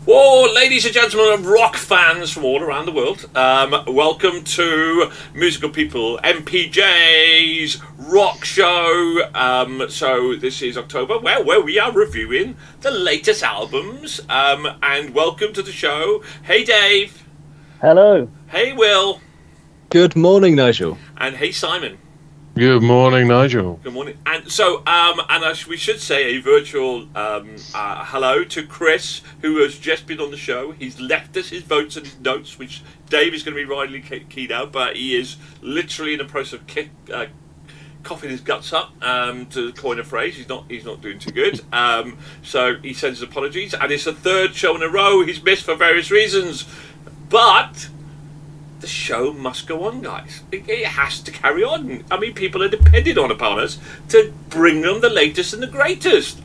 Whoa, ladies and gentlemen of rock fans from all around the world, welcome to Musical People MPJ's rock show. So this is October, where we are reviewing the latest albums, and welcome to the show. Hey Dave. Hello. Hey Will. Good morning, Nigel. And hey Simon. Good morning, Nigel. Good morning. And so, we should say a virtual hello to Chris, who has just been on the show. He's left us his votes and his notes, which Dave is going to be widely keyed out, but he is literally in the process of coughing his guts up, to coin a phrase. He's not doing too good. So he sends his apologies, and it's the third show in a row he's missed for various reasons. But the show must go on, guys. It has to carry on. I mean, people are depending upon us to bring them the latest and the greatest.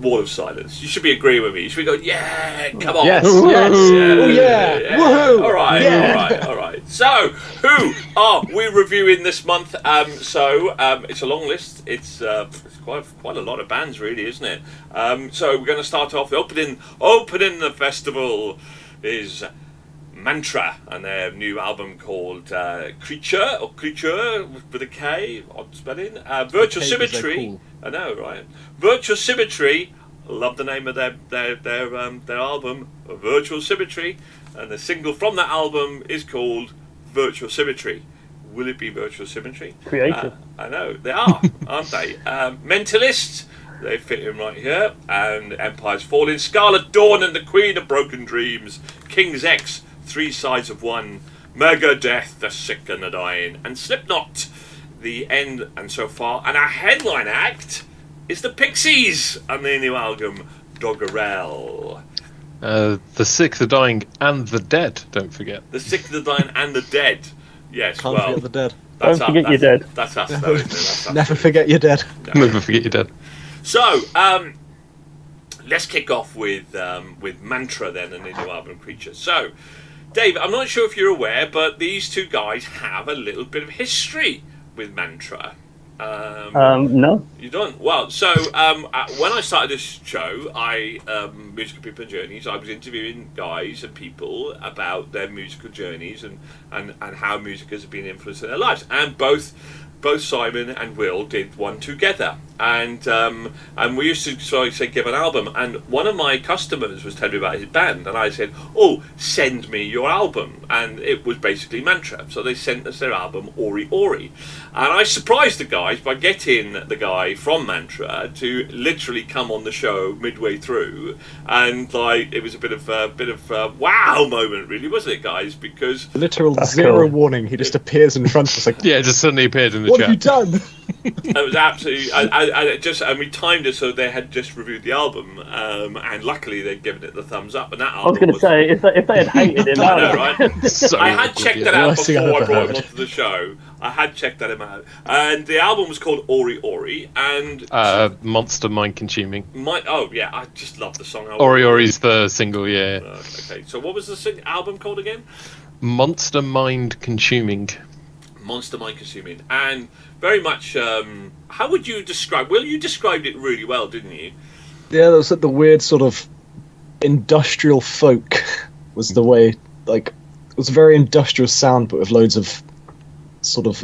Wall of silence. You should be agreeing with me. You should be going, yeah, come on. Yes, yeah. Woohoo! All right, yeah. all right. So, who are we reviewing this month? It's a long list. It's quite a lot of bands, really, isn't it? So we're going to start off opening the festival is Manntra and their new album called Creature with a K, odd spelling. Virtual Symmatery. Cool. I know, right? Virtual Symmatery. Love the name of their album, Virtual Symmatery, and the single from that album is called Virtual Symmetry. Will it be Virtual Symmetry? Creative. I know they are, aren't they? Mentalist. They fit in right here. And Empire's Falling, Scarlet Dorn and the Queen of Broken Dreams, King's X, Three Sides of One, Megadeath, The Sick and the Dying, and Slipknot, The End and So Far. And our headline act is the Pixies and their new album, Doggerel. The Sick, the Dying, and the Dead, don't forget. The Sick, the Dying and the Dead. Yes, Can't forget the dead. Don't forget you're dead. That's us, though, isn't it? That's us. Never forget you're dead. No. Never forget your dead. So, let's kick off with Manntra then, and the new album Creature. So, Dave, I'm not sure if you're aware, but these two guys have a little bit of history with Manntra. No. You don't? Well, so when I started this show, Musical People and Journeys, I was interviewing guys and people about their musical journeys and how music has been influenced in their lives. And both Simon and Will did one together, and we used to say give an album. And one of my customers was telling me about his band, and I said, "Oh, send me your album." And it was basically Manntra. So they sent us their album Ori Ori, and I surprised the guys by getting the guy from Manntra to literally come on the show midway through, and it was a bit of a wow moment, really, wasn't it, guys? Because Literal That's zero cool. warning. He just appears in front of us like, Yeah, it just suddenly appeared in the what chat. have you done? it was absolutely, and we timed it so they had just reviewed the album, and luckily they'd given it the thumbs up. And that album I was going to say, if they had hated it, I know, right? So I had awkward, checked yeah. that out Worst thing before I've I ever brought him heard. onto the show. I had checked that out, and the album was called Ori Ori, and Monster Mind Consuming. I just love the song. Ori Ori's the single, yeah. Okay, so what was the album called again? Monster Mind Consuming. Monster Mind Consuming, and very much. How would you describe? Well, you described it really well, didn't you? Yeah, that was like the weird sort of industrial folk was the way, like, it was a very industrial sound, but with loads of sort of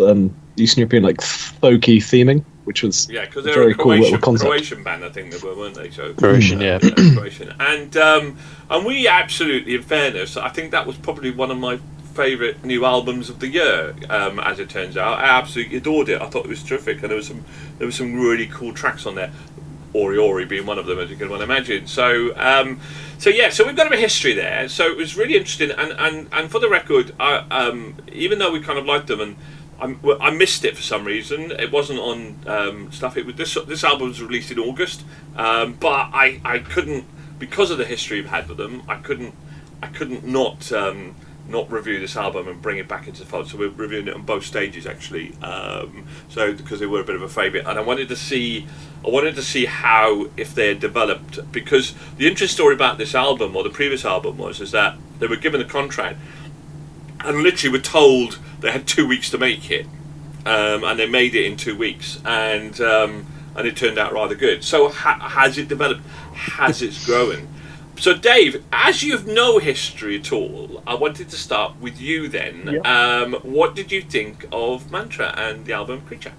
Eastern European, like, folky theming, which was because a they're very a cool little concept. Croatian band, I think they were, weren't they? So Croatian, yeah. Croatian, and we absolutely, in fairness, I think that was probably one of my favourite new albums of the year, as it turns out. I absolutely adored it. I thought it was terrific, and there was some really cool tracks on there. Ori Ori being one of them, as you can well imagine. So we've got a bit of history there. So it was really interesting, and for the record, even though we kind of liked them, and I missed it for some reason. It wasn't on stuff. It was this album was released in August, but I couldn't, because of the history I've had with them. I couldn't not review this album and bring it back into the fold. So we're reviewing it on both stages, actually. So because they were a bit of a favourite, and I wanted to see how, if they had developed, because the interesting story about this album, or the previous album, is that they were given a contract and literally were told they had 2 weeks to make it, and they made it in 2 weeks, and and it turned out rather good. So has it developed? Has it grown? So Dave, as you have no history at all, I wanted to start with you then. Yep. What did you think of Manntra and the album Creature?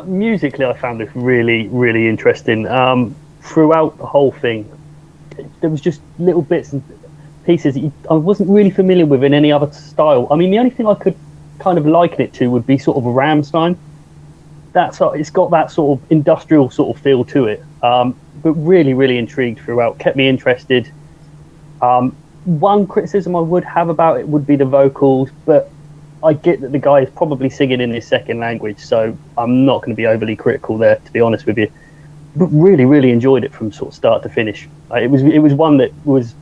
Musically, I found it really, really interesting. Throughout the whole thing, there was just little bits and pieces that I wasn't really familiar with in any other style. I mean, the only thing I could kind of liken it to would be sort of a Rammstein. It's got that sort of industrial sort of feel to it. But really, really intrigued throughout, kept me interested. One criticism I would have about it would be the vocals, but I get that the guy is probably singing in his second language, so I'm not going to be overly critical there, to be honest with you. But really, really enjoyed it from sort of start to finish. It was one that was,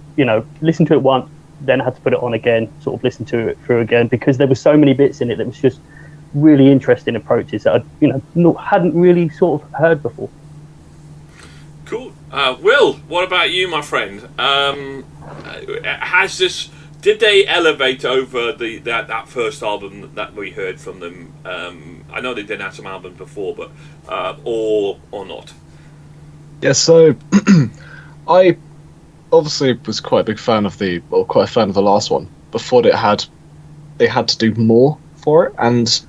listen to it once, then had to put it on again, sort of listen to it through again, because there were so many bits in it that was just really interesting approaches that I hadn't really sort of heard before. Cool. Will, what about you, my friend? Did they elevate over that first album that we heard from them? I know they did have some albums before, but or not? Yeah, so I obviously was quite a big fan of quite a fan of the last one. Before they had to do more for it, and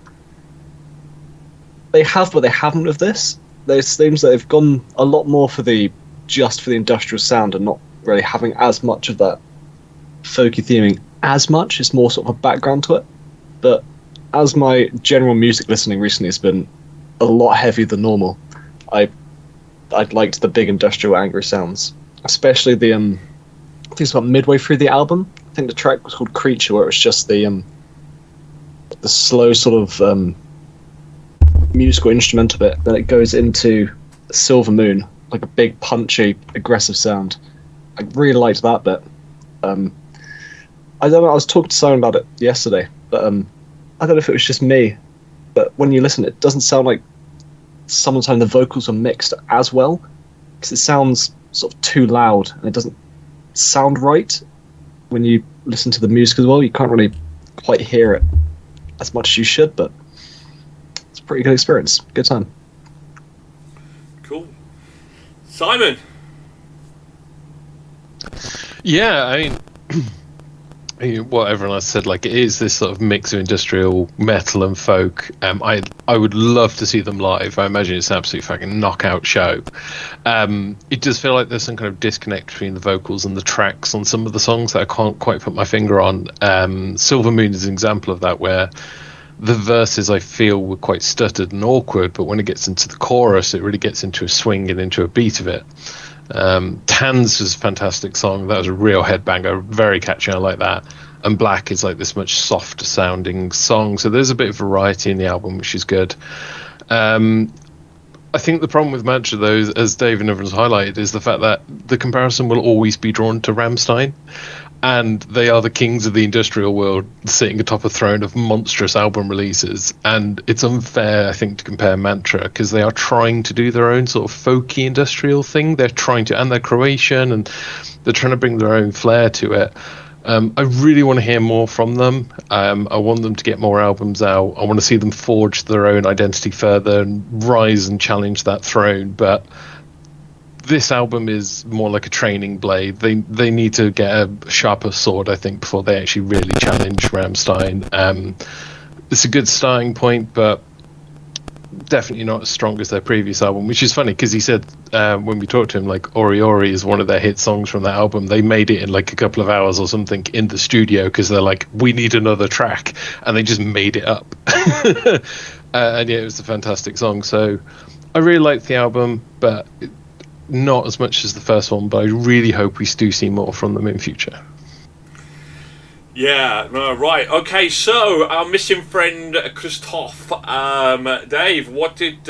they have, but they haven't with this. There seems that they've gone a lot more for the industrial sound and not really having as much of that folky theming as much. It's more sort of a background to it. But as my general music listening recently has been a lot heavier than normal, I liked the big industrial angry sounds, especially I think it's about midway through the album. I think the track was called Creature, where it was just the slow sort of musical instrumental bit. Then it goes into Silver Moon, like a big punchy aggressive sound. I really liked that bit. I don't know, I was talking to someone about it yesterday, but I don't know if it was just me, but when you listen, it doesn't sound like someone's having the vocals are mixed as well, because it sounds sort of too loud and it doesn't sound right when you listen to the music as well. You can't really quite hear it as much as you should, but it's a pretty good experience. Good time. Cool. Simon? Yeah, I mean, what everyone else said, like, it is this sort of mix of industrial metal and folk. I would love to see them live. I imagine it's an absolute fucking knockout show. It does feel like there's some kind of disconnect between the vocals and the tracks on some of the songs that I can't quite put my finger on. Silver Moon is an example of that, where the verses I feel were quite stuttered and awkward, but when it gets into the chorus, it really gets into a swing and into a beat of it. Tans was a fantastic song. That was a real headbanger, very catchy. I like that. And Black is like this much softer sounding song, so there's a bit of variety in the album, which is good. I think the problem with Manntra, though, as Dave and everyone's highlighted, is the fact that the comparison will always be drawn to Rammstein, and they are the kings of the industrial world, sitting atop a throne of monstrous album releases. And it's unfair, I think, to compare Manntra, because they are trying to do their own sort of folky industrial thing. They're trying to, and they're Croatian, and they're trying to bring their own flair to it. I really want to hear more from them. I want them to get more albums out. I want to see them forge their own identity further and rise and challenge that throne. But this album is more like a training blade. They need to get a sharper sword, I think, before they actually really challenge Rammstein. It's a good starting point, but definitely not as strong as their previous album, which is funny because he said when we talked to him, like, Ori Ori is one of their hit songs from that album. They made it in like a couple of hours or something in the studio because they're like, we need another track, and they just made it up. And yeah, it was a fantastic song. So I really liked the album, but not as much as the first one, but I really hope we do see more from them in future. Yeah, no, right. Okay, so our missing friend Christoph, Dave, what did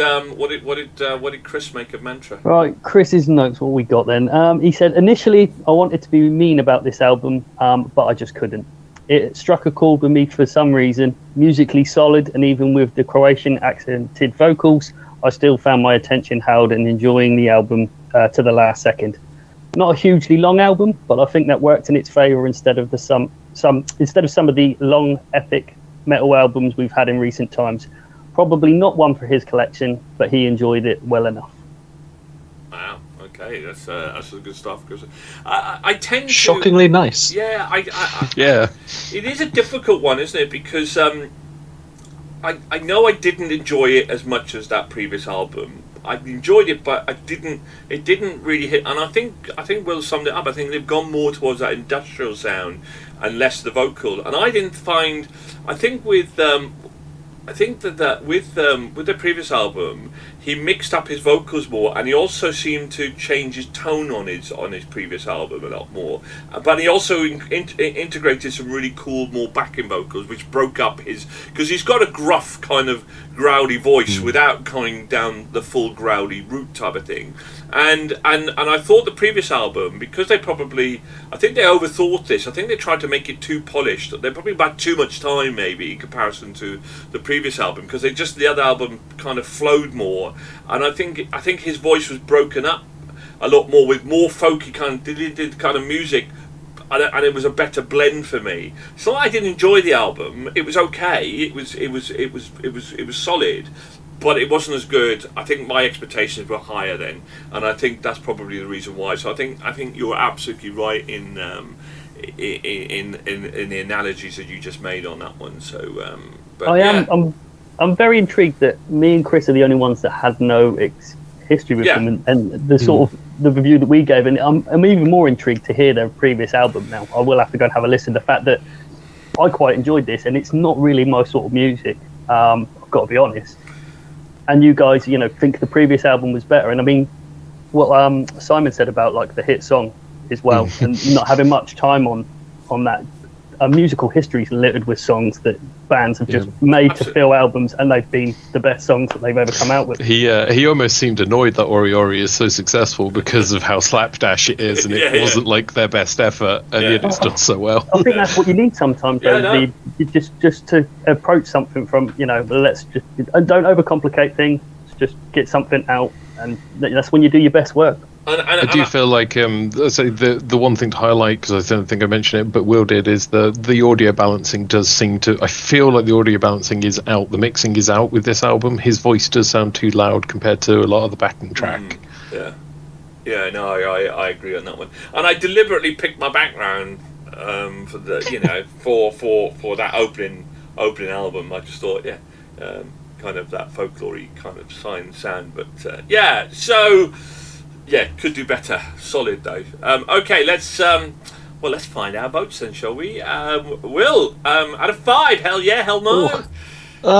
Chris make of Manntra? Right, Chris's notes. What we got then? He said, initially I wanted to be mean about this album, but I just couldn't. It struck a chord with me for some reason. Musically solid, and even with the Croatian accented vocals, I still found my attention held and enjoying the album to the last second. Not a hugely long album, but I think that worked in its favour instead of some of the long epic metal albums we've had in recent times. probably not one for his collection, but he enjoyed it well enough. Wow. Okay, that's good stuff. Because I tend to Shockingly nice. Yeah, Yeah. It is a difficult one, isn't it? Because I know I didn't enjoy it as much as that previous album. I enjoyed it, but it didn't really hit. And I think Will summed it up. I think they've gone more towards that industrial sound and less the vocal. And I didn't find. I think with the previous album, he mixed up his vocals more, and he also seemed to change his tone on his previous album a lot more. But he also integrated some really cool, more backing vocals, which broke up because he's got a gruff kind of growly voice without going down the full growly root type of thing. And I thought the previous album, because I think they overthought this. I think they tried to make it too polished. They probably had too much time, maybe, in comparison to the previous album, because the other album kind of flowed more. And I think his voice was broken up a lot more with more folky kind of music, and it was a better blend for me. So I didn't enjoy the album. It was okay. It was solid. But it wasn't as good. I think my expectations were higher then, and I think that's probably the reason why. So I think you're absolutely right in the analogies that you just made on that one. So, but I'm very intrigued that me and Chris are the only ones that had no history with them, and the sort of the review that we gave. And I'm even more intrigued to hear their previous album now. I will have to go and have a listen. The fact that I quite enjoyed this, and it's not really my sort of music. I've got to be honest. And you guys, think the previous album was better. And I mean, what Simon said about like the hit song as well, and not having much time on that. Musical history is littered with songs that bands have just made to fill albums, and they've been the best songs that they've ever come out with. He almost seemed annoyed that Ori Ori is so successful because of how slapdash it is, and it wasn't like their best effort, and yet it's done so well. I think that's what you need sometimes. You just to approach something from let's just and don't overcomplicate things. Just get something out, and that's when you do your best work. I do feel like the one thing to highlight, because I don't think I mentioned it, but Will did, is the audio balancing does seem to. I feel like the audio balancing is out, the mixing is out with this album. His voice does sound too loud compared to a lot of the backing track. I agree on that one. And I deliberately picked my background for the for that opening album. I just thought kind of that folklore-y kind of sound, but so. Yeah, could do better. Solid though. Okay, let's find our votes then, shall we? Will, out of 5, hell yeah, hell no.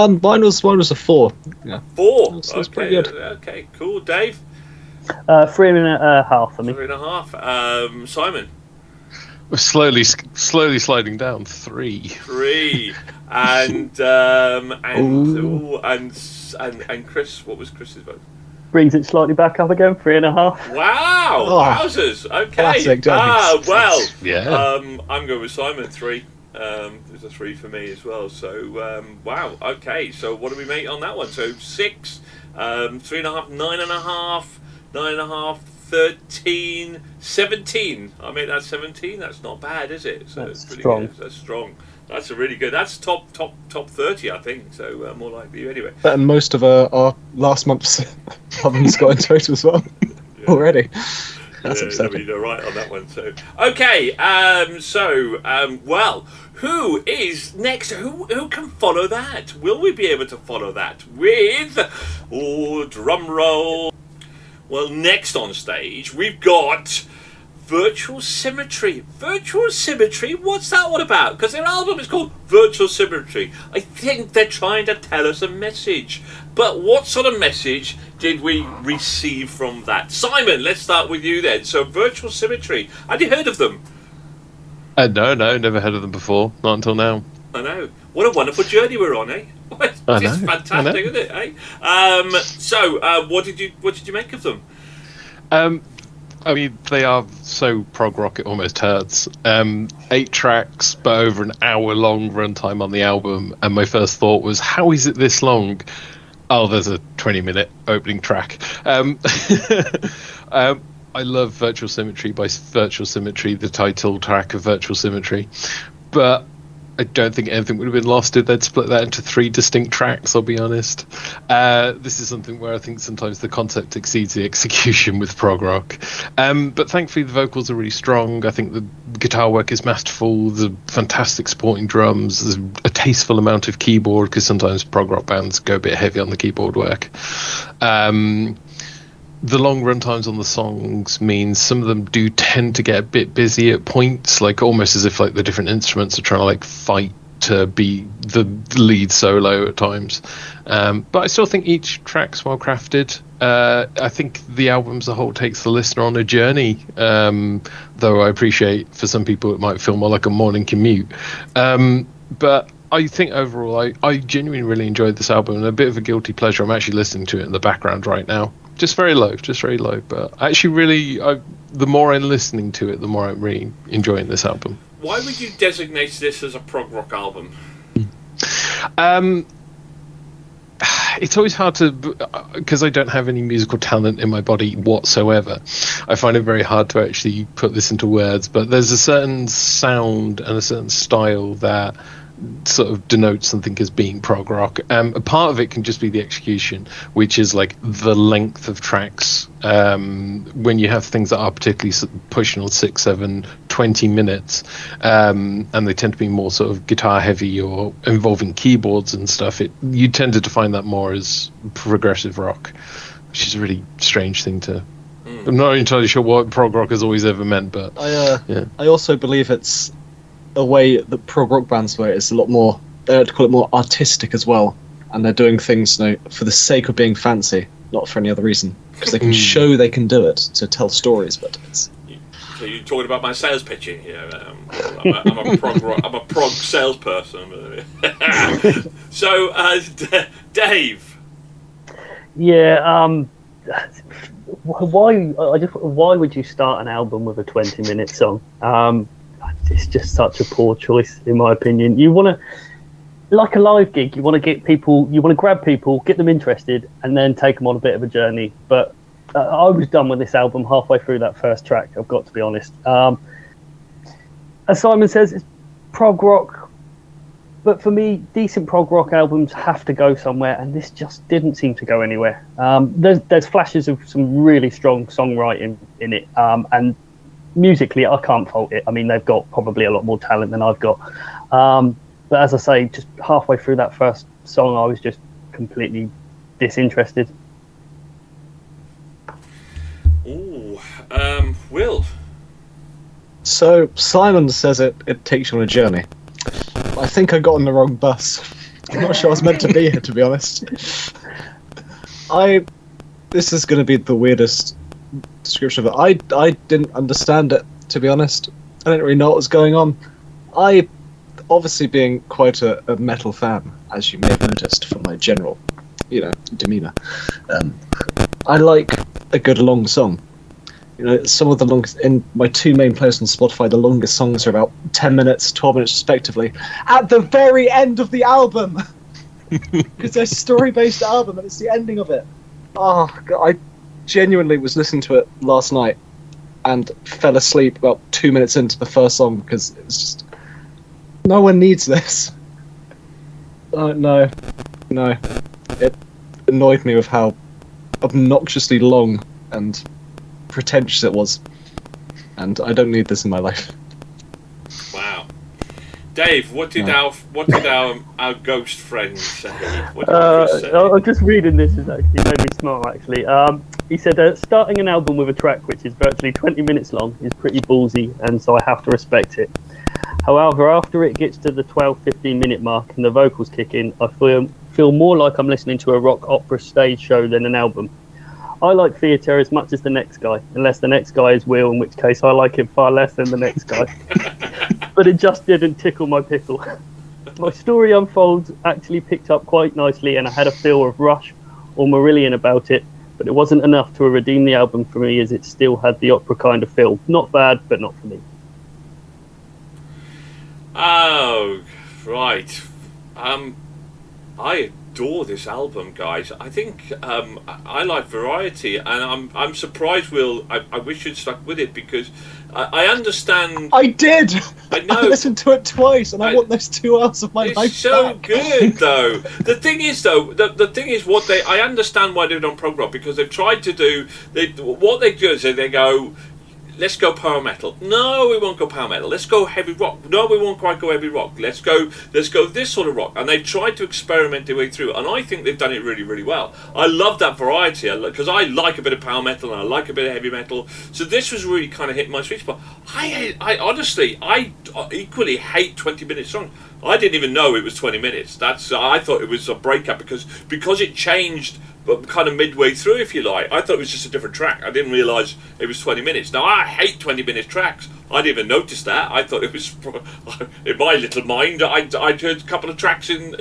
Mine was a 4. Yeah. 4. That's pretty good. Okay, cool. Dave. 3.5 for me. 3.5. Simon. We're slowly sliding down. 3. 3. And Chris. What was Chris's vote? Brings it slightly back up again, 3.5. Wow, wowzers. Okay. Classic, well. Yeah. I'm going with Simon, 3. There's a 3 for me as well. So, wow. Okay. So, what do we make on that one? So, 6, 3.5, 9.5, 9.5, 13, 17. I made that 17. That's not bad, is it? So that's pretty strong. Good. That's strong. That's a really good. That's top 30, I think. So more like you anyway. Better than most of our last month's albums got in total as well already. That's upsetting. You're right on that one. So okay. Well, who is next? Who can follow that? Will we be able to follow that with? Drum roll. Well, next on stage we've got Virtual Symmatry. Virtual Symmatry? What's that all about? Because their album is called Virtual Symmatry. I think they're trying to tell us a message. But what sort of message did we receive from that? Simon, let's start with you then. So, Virtual Symmatry. Have you heard of them? No, never heard of them before. Not until now. I know. What a wonderful journey we're on, eh? It's fantastic, isn't it? Eh? So, what did you make of them? I mean, they are so prog rock it almost hurts. 8 tracks, but over an hour-long runtime on the album. And my first thought was, how is it this long? Oh, there's a 20-minute opening track. I love Virtual Symmatry by Virtual Symmatry, the title track of Virtual Symmatry. But I don't think anything would have been lost if they'd split that into 3 distinct tracks, I'll be honest. This is something where I think sometimes the concept exceeds the execution with prog rock. But thankfully the vocals are really strong. I think the guitar work is masterful. There's fantastic supporting drums. There's a tasteful amount of keyboard, because sometimes prog rock bands go a bit heavy on the keyboard work. The long run times on the songs means some of them do tend to get a bit busy at points, like almost as if like the different instruments are trying to like fight to be the lead solo at times. But I still think each track's well crafted. I think the album as a whole takes the listener on a journey, though I appreciate for some people it might feel more like a morning commute. But I think overall I genuinely really enjoyed this album, and a bit of a guilty pleasure. I'm actually listening to it in the background right now. Just very low. But actually really, the more I'm listening to it, the more I'm really enjoying this album. Why would you designate this as a prog rock album? It's always hard to, because I don't have any musical talent in my body whatsoever. I find it very hard to actually put this into words, but there's a certain sound and a certain style that sort of denotes something as being prog rock. A part of it can just be the execution, which is like the length of tracks. When you have things that are particularly pushing on 6, 7, 20 minutes, and they tend to be more sort of guitar heavy or involving keyboards and stuff, you tended to find that more as progressive rock, which is a really strange thing to... I'm not entirely sure what prog rock has always ever meant, but I also believe it's a way that prog rock bands where it's a lot more, they like to call it more artistic as well, and they're doing things for the sake of being fancy, not for any other reason, because they can show they can do it to tell stories. But it's... So you're talking about my sales pitching here. I'm a prog salesperson. So Dave. Yeah. Why would you start an album with a 20-minute song? It's just such a poor choice, in my opinion. You want to, like a live gig, you want to get people, you want to grab people, get them interested, and then take them on a bit of a journey. But I was done with this album halfway through that first track, I've got to be honest. As Simon says, it's prog rock, but for me, decent prog rock albums have to go somewhere, and this just didn't seem to go anywhere. There's flashes of some really strong songwriting in it, and musically, I can't fault it. I mean, they've got probably a lot more talent than I've got. But as I say, just halfway through that first song, I was just completely disinterested. Ooh, Will? So, Simon says it takes you on a journey. I think I got on the wrong bus. I'm not sure I was meant to be here, to be honest. This is going to be the weirdest description of it. I didn't understand it, to be honest. I didn't really know what was going on. I, obviously being quite a metal fan, as you may have noticed from my general, demeanour, I like a good long song. Some of the longest, in my 2 main playlists on Spotify, the longest songs are about 10 minutes, 12 minutes respectively, at the very end of the album! Because they're a story-based album, and it's the ending of it. Oh, God, I genuinely was listening to it last night and fell asleep about 2 minutes into the first song, because it was just... No one needs this. No. It annoyed me with how obnoxiously long and pretentious it was, and I don't need this in my life. Wow, Dave, what did our ghost friend say? What did Chris say? I'm just reading this. Is actually made me smile. Actually, he said starting an album with a track which is virtually 20 minutes long is pretty ballsy, and so I have to respect it. However, after it gets to the 12-15 minute mark and the vocals kick in, I feel more like I'm listening to a rock opera stage show than an album. I like theatre as much as the next guy, unless the next guy is Will, in which case I like him far less than the next guy. But it just didn't tickle my pickle. My story unfolds actually picked up quite nicely, and I had a feel of Rush or Marillion about it, but it wasn't enough to redeem the album for me, as it still had the opera kind of feel. Not bad, but not for me. Oh, right. I adore this album, guys. I think I like variety, and I'm surprised. Will I wish you'd stuck with it, because I understand. I did. I know. I listened to it twice, and I want those 2 hours of my life It's so back. good, though. The thing is, though, the thing is, I understand why they've done prog rock, because they've tried to do. What they do is they go, let's go power metal. No, we won't go power metal. Let's go heavy rock. No, we won't quite go heavy rock. Let's go this sort of rock. And they've tried to experiment their way through, and I think they've done it really, really well. I love that variety, because I like a bit of power metal and I like a bit of heavy metal. So this was really kind of hitting my sweet spot. I honestly, I equally hate 20-minute songs. I didn't even know it was 20 minutes. I thought it was a breakup because it changed. But kind of midway through, if you like, I thought it was just a different track. I didn't realise it was 20 minutes. Now, I hate 20-minute tracks. I didn't even notice that. I thought it was, in my little mind, I'd heard a couple of tracks in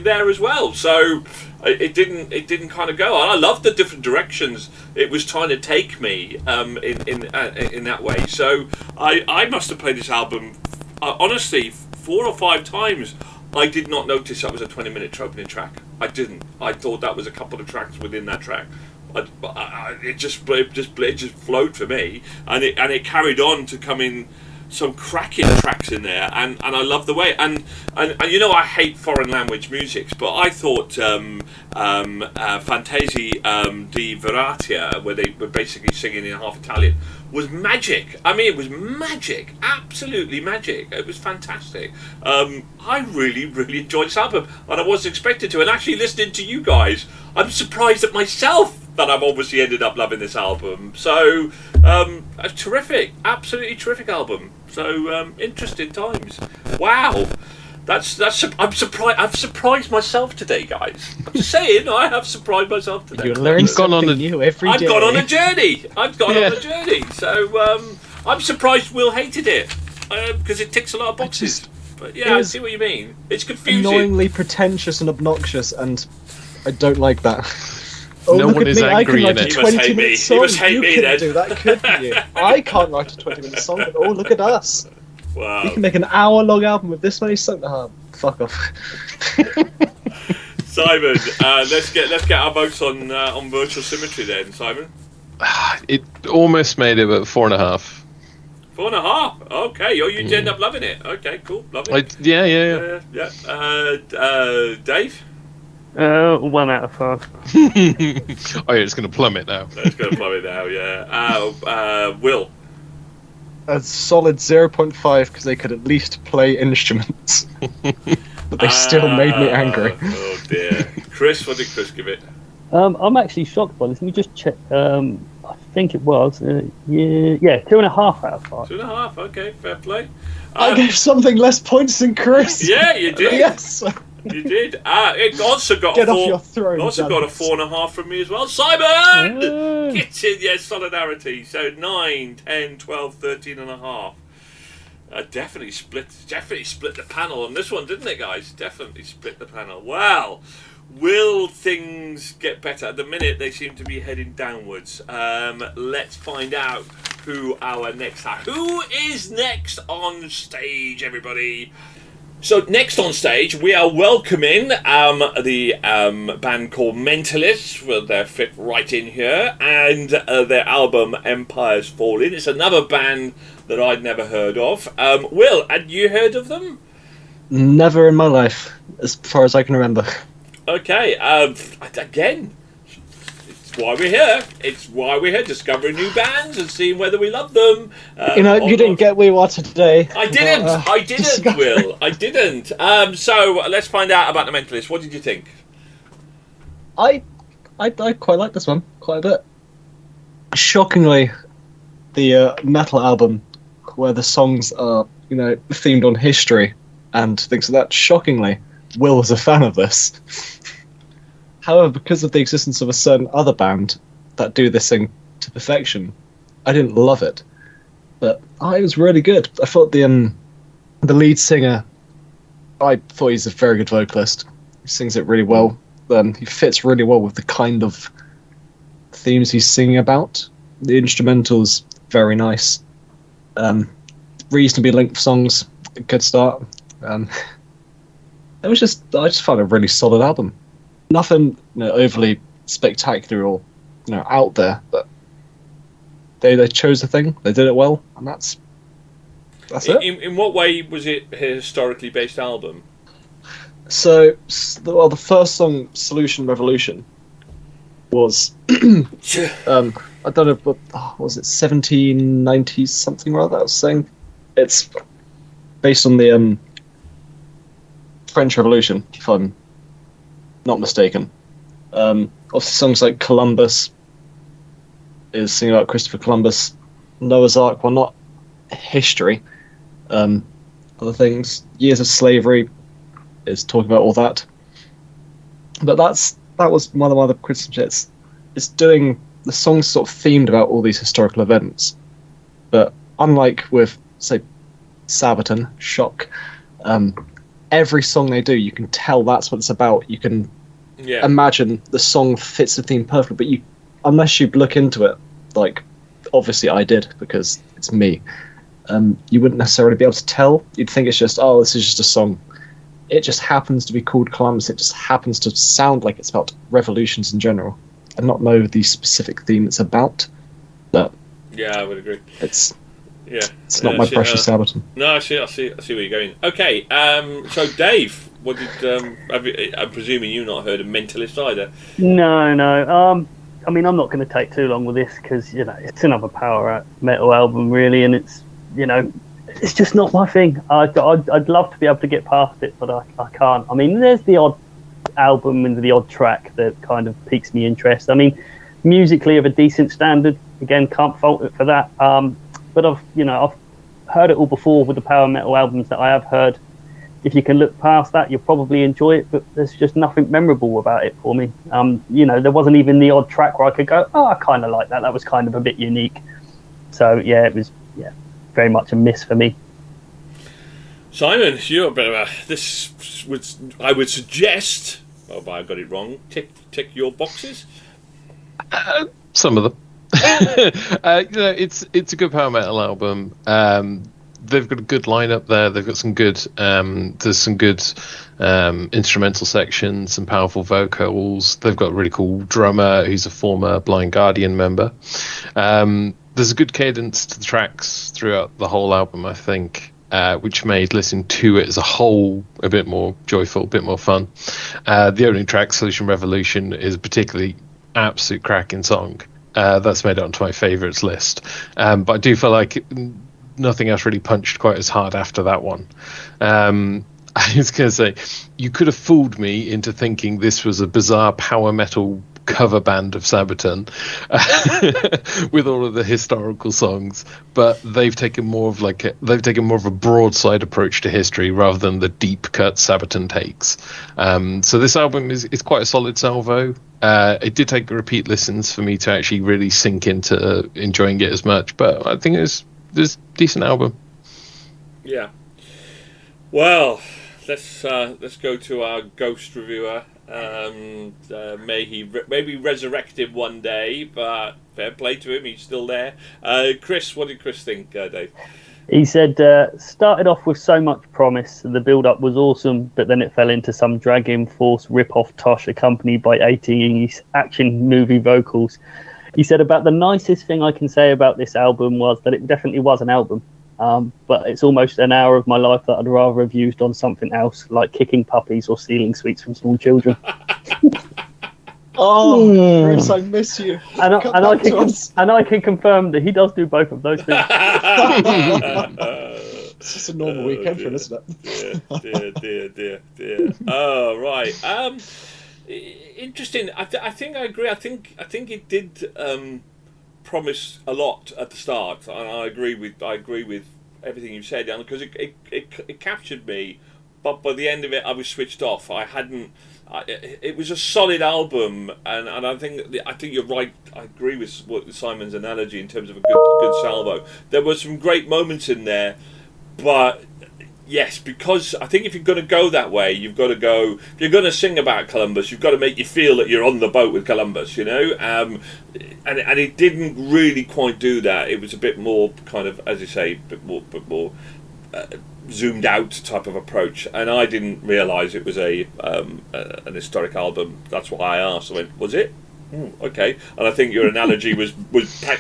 there as well. So it didn't kind of go. And I loved the different directions it was trying to take me in that way. So I must have played this album, honestly, 4 or 5 times. I did not notice that was a 20-minute opening track. I didn't. I thought that was a couple of tracks within that track. It just flowed for me, and it carried on to come in some cracking tracks in there, and I love the way. And I hate foreign language music, but I thought Fantasi di Veratia, where they were basically singing in half Italian, was magic. I mean, it was magic, absolutely magic. It was fantastic. I really, really enjoyed this album, and I wasn't expected to. And actually, listening to you guys, I'm surprised at myself that I've obviously ended up loving this album. So, a terrific, absolutely terrific album. So, interesting times. Wow. That's. I'm surprised. I've surprised myself today, guys. I'm just saying, I have surprised myself today. You learn something new every day. I've gone on a journey. So I'm surprised Will hated it, because it ticks a lot of boxes. But yeah, I see what you mean. It's confusing. Annoyingly pretentious and obnoxious, and I don't like that. Oh, no look one at is me. angry I in can it. write a 20-minute You song. must hate You me, couldn't then. do that, could you? I can't write a 20-minute song, but oh, look at us. Wow. We can make an hour-long album with this many songs. Oh, fuck off. Simon, let's get our votes on virtual symmetry then, Simon. It almost made it, but 4.5. 4.5. Okay, you end up loving it. Okay, cool, lovely. Yeah. Dave. 1 out of 5. Oh yeah, it's going to plummet now. It's going to plummet now. Yeah. Will. A solid 0.5, because they could at least play instruments. But they still made me angry. Oh dear. Chris, what did Chris give it? I'm actually shocked by this. Let me just check. I think it was 2.5 out of 5. 2.5. Okay, fair play. I gave something less points than Chris. Yeah, you did. Yes. You did. It also got Get a off your throne. Also got a 4.5 from me as well. Simon! Get in, yes, solidarity. So 9, 10, 12, 13.5. Definitely split the panel on this one, didn't it, guys? Definitely split the panel. Wow. Will things get better? At the minute, they seem to be heading downwards. Let's find out who is next on stage, everybody. So next on stage, we are welcoming the band called Mentalist. Well, they're fit right in here, and their album Empire's Falling. It's another band that I'd never heard of. Will, had you heard of them? Never in my life, as far as I can remember. Okay, again, it's why we're here. It's why we're here, discovering new bands and seeing whether we love them. You didn't get where we are today. I didn't, Will. I didn't. So let's find out about the Mentalist. What did you think? I quite like this one, quite a bit. Shockingly, the metal album, where the songs are, themed on history and things like that, shockingly, Will was a fan of this. However, because of the existence of a certain other band that do this thing to perfection, I didn't love it. But it was really good. I thought the lead singer, I thought he's a very good vocalist. He sings it really well. He fits really well with the kind of themes he's singing about. The instrumental's very nice. Reasonably length songs, a good start. I just found a really solid album. nothing overly spectacular or out there, but they chose a thing, they did it well, and that's it. In what way was it a historically based album? So, the first song, Solution Revolution, was I don't know, but was it 1790 something or other? I was saying it's based on the French Revolution, if I'm not mistaken. Obviously, songs like Columbus is singing about Christopher Columbus. Noah's Ark, well, not history. Other things, Years of Slavery is talking about all that. But that was one of my other criticisms. It's doing the songs sort of themed about all these historical events. But unlike with, say, Sabaton, Shock, every song they do, you can tell that's what it's about. You can imagine the song fits the theme perfectly, but unless you look into it, like obviously I did because it's me, you wouldn't necessarily be able to tell. You'd think it's just, this is just a song. It just happens to be called Columbus. It just happens to sound like it's about revolutions in general, and not know the specific theme it's about. But yeah, I would agree. It's not my precious Sabaton. No, I see where you're going. Okay, so Dave, what did I'm presuming you've not heard of Mentalist either? No. I mean, I'm not going to take too long with this because it's another power metal album, really, and it's it's just not my thing. I'd love to be able to get past it, but I can't. I mean, there's the odd album and the odd track that kind of piques me interest. I mean, musically of a decent standard, again, can't fault it for that. But I've heard it all before with the power metal albums that I have heard. If you can look past that, you'll probably enjoy it, but there's just nothing memorable about it for me. There wasn't even the odd track where I could go, I kind of like that. That was kind of a bit unique. So yeah, it was very much a miss for me. Simon, you're a bit of I would suggest, but I got it wrong, tick your boxes? Some of them. It's a good power metal album. They've got a good lineup there. They've got some good there's some good instrumental sections, some powerful vocals. They've got a really cool drummer who's a former Blind Guardian member. There's a good cadence to the tracks throughout the whole album, I think, which made listening to it as a whole a bit more joyful, a bit more fun. The opening track, Solution Revolution, is a particularly absolute cracking song. That's made it onto my favourites list. But I do feel like nothing else really punched quite as hard after that one. I was going to say, you could have fooled me into thinking this was a bizarre power metal cover band of Sabaton with all of the historical songs, but they've taken more of a broadside approach to history rather than the deep cut Sabaton takes. So this album is quite a solid salvo. It did take repeat listens for me to actually really sink into enjoying it as much, but I think it's a decent album. Yeah. Well, let's go to our ghost reviewer. May be resurrected one day, but fair play to him, he's still there. Chris, what did Chris think, Dave? He said, started off with so much promise, the build-up was awesome, but then it fell into some Dragon Force rip-off tosh accompanied by 80s action movie vocals. He said, about the nicest thing I can say about this album was that it definitely was an album. But it's almost an hour of my life that I'd rather have used on something else, like kicking puppies or stealing sweets from small children. Chris, I miss you. And I can confirm that he does do both of those things. It's just a normal weekend for him, isn't it? Dear. Oh, right. Interesting. I think I agree. I think it did promise a lot at the start, and I agree with everything you said, because it captured me, but by the end of it I was switched off. It was a solid album, and I think you're right. I agree with Simon's analogy in terms of a good salvo. There were some great moments in there, but yes, because I think if you're going to go that way, you've got to go. If you're going to sing about Columbus, you've got to make you feel that you're on the boat with Columbus, and it didn't really quite do that. It was a bit more kind of, as you say, a bit more zoomed out type of approach, and I didn't realise it was an historic album. That's why I asked. I went, was it? Okay. And I think your analogy was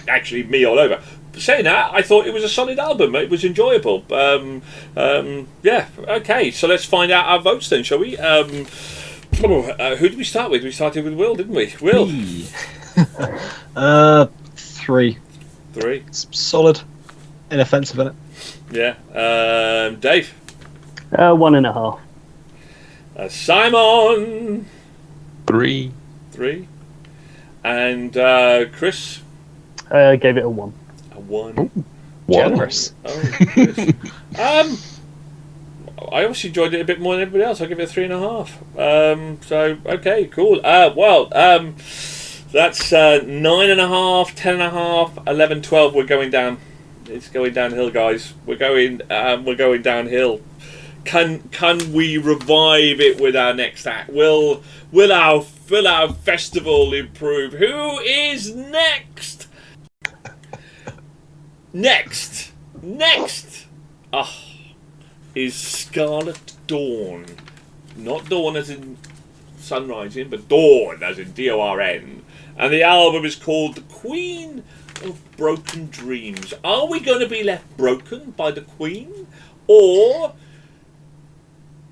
actually me all over. Saying that, I thought it was a solid album. It was enjoyable. Yeah. Okay. So let's find out our votes then, shall we? Who did we start with? We started with Will, didn't we? Will. 3. 3. Solid. Inoffensive in it. Yeah. Dave. 1.5. Simon. 3. 3. And Chris. Gave it a 1. A 1. Ooh, Generous. Oh, Chris. I obviously enjoyed it a bit more than everybody else. I'll give it a 3.5. So okay, cool. That's 9.5, 10.5, 11, 12. We're going down. It's going downhill, guys. We're going downhill. Can we revive it with our next act? Will our festival improve? Who is next? Next. Is Scarlet Dorn. Not dawn as in sun rising, but dawn as in D-O-R-N. And the album is called The Queen of Broken Dreams. Are we going to be left broken by the Queen? Or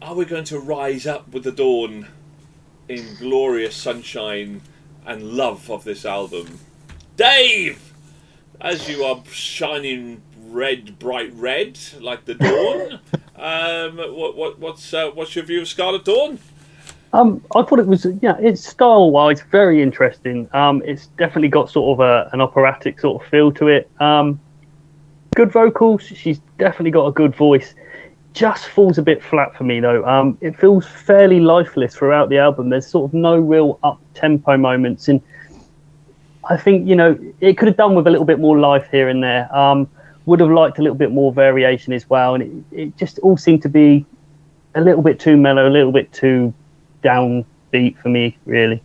are we going to rise up with the dawn in glorious sunshine and love of this album? Dave! As you are shining red, bright red, like the dawn, what's your view of Scarlet Dorn? I thought it was, it's style-wise very interesting. It's definitely got sort of an operatic sort of feel to it. Good vocals. She's definitely got a good voice. Just falls a bit flat for me though. It feels fairly lifeless throughout the album. There's sort of no real up-tempo moments, and I think it could have done with a little bit more life here and there. Would have liked a little bit more variation as well, and it just all seemed to be a little bit too mellow, a little bit too downbeat for me, really.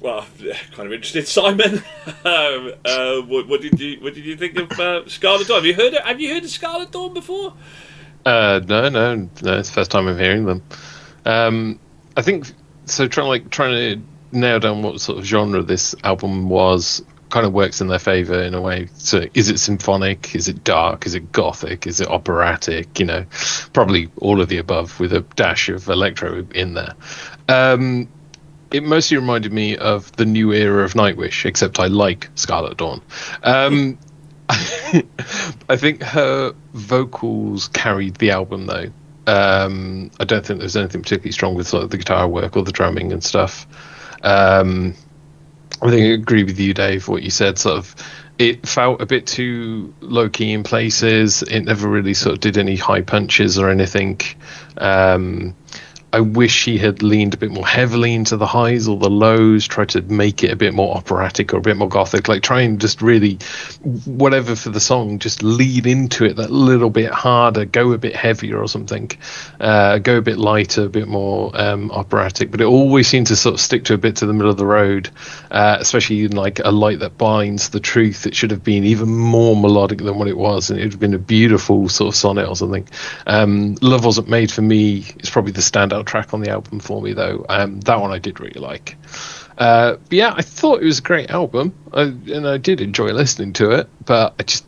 Well, kind of interested, Simon. What did you think of Scarlet Dorn? Have you heard of Scarlet Dorn before? No. It's the first time I'm hearing them. I think so. Trying to nail down what sort of genre this album was kind of works in their favour in a way. So, is it symphonic? Is it dark? Is it gothic? Is it operatic? Probably all of the above with a dash of electro in there. It mostly reminded me of the new era of Nightwish, except I like Scarlet Dawn. I think her vocals carried the album, though. I don't think there's anything particularly strong with the guitar work or the drumming and stuff. I think I agree with you, Dave, what you said. Sort of, it felt a bit too low-key in places. It never really sort of did any high punches or anything. I wish he had leaned a bit more heavily into the highs or the lows, tried to make it a bit more operatic or a bit more gothic, like try and just really, whatever for the song, just lean into it that little bit harder, go a bit heavier or something, go a bit lighter, a bit more operatic. But it always seemed to sort of stick to a bit to the middle of the road, especially in like A Light That Binds the Truth. It should have been even more melodic than what it was, and it would have been a beautiful sort of sonnet or something. Love Wasn't Made For Me is probably the standout track on the album for me, though. That one I did really like. But yeah, I thought it was a great album, and I did enjoy listening to it, but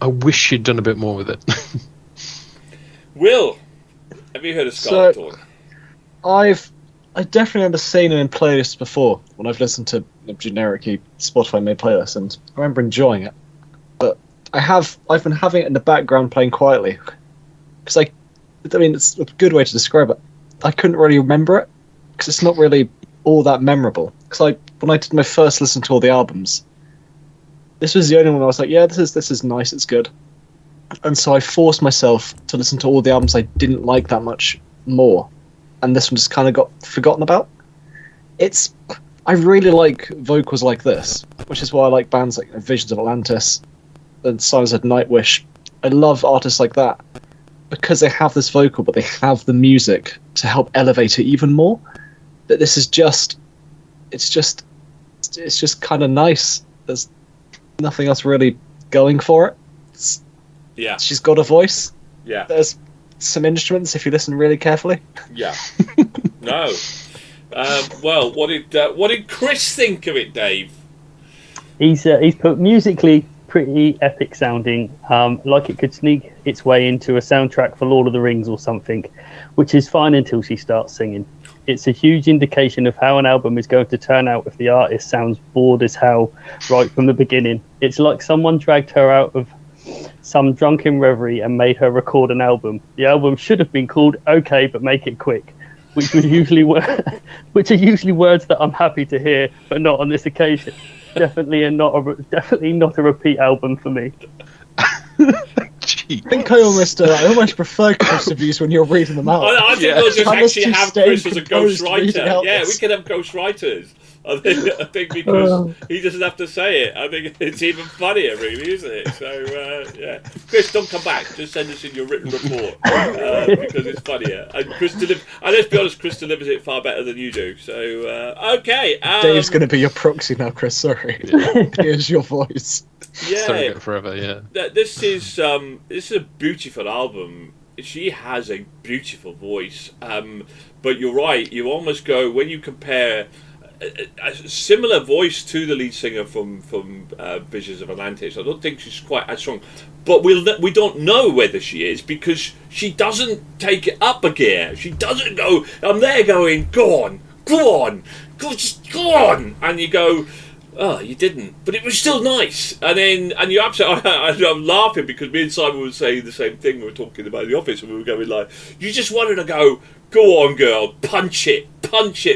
I wish she'd done a bit more with it. Will, have you heard of Scarlet Dorn? I definitely remember seeing it in playlists before when I've listened to generic Spotify made playlists, and I remember enjoying it. But I've been having it in the background playing quietly because I mean, it's a good way to describe it. I couldn't really remember it because it's not really all that memorable. Because when I did my first listen to all the albums, this was the only one I was like, yeah, this is nice, it's good. And so I forced myself to listen to all the albums I didn't like that much more, and this one just kind of got forgotten about. I really like vocals like this, which is why I like bands like Visions of Atlantis and Signs of Nightwish. I love artists like that, because they have this vocal, but they have the music to help elevate it even more. But this is it's just kind of nice. There's nothing else really going for it. Yeah. She's got a voice. Yeah. There's some instruments if you listen really carefully. Yeah. No. Well, what did Chris think of it, Dave? He's put musically pretty epic sounding, like it could sneak its way into a soundtrack for Lord of the Rings or something, which is fine until she starts singing. It's a huge indication of how an album is going to turn out if the artist sounds bored as hell right from the beginning. It's like someone dragged her out of some drunken reverie and made her record an album. The album should have been called "Okay, but Make It Quick," which are usually words that I'm happy to hear, but not on this occasion. Definitely not a repeat album for me. I think I almost prefer Chris reviews when you're reading them out. I think we'll just actually have Chris as a ghostwriter. Yeah, we this. could have ghostwriters. I think because he doesn't have to say it. I think it's even funnier, really, isn't it? So, yeah. Chris, don't come back. Just send us in your written report because it's funnier. And let's be honest, Chris delivers it far better than you do. So, okay. Dave's going to be your proxy now, Chris. Sorry. Here's your voice. Yeah. Surrogate forever, yeah. This is a beautiful album. She has a beautiful voice. But you're right. You almost go when you compare a similar voice to the lead singer from Visions of Atlantis. I don't think she's quite as strong, but we don't know whether she is because she doesn't take it up a gear. She doesn't go. I'm there going, go on, just go on, and you go, oh, you didn't, but it was still nice. And you absolutely, I'm laughing because me and Simon were saying the same thing. We were talking about the office, and we were going like, you just wanted to go on, girl, punch it,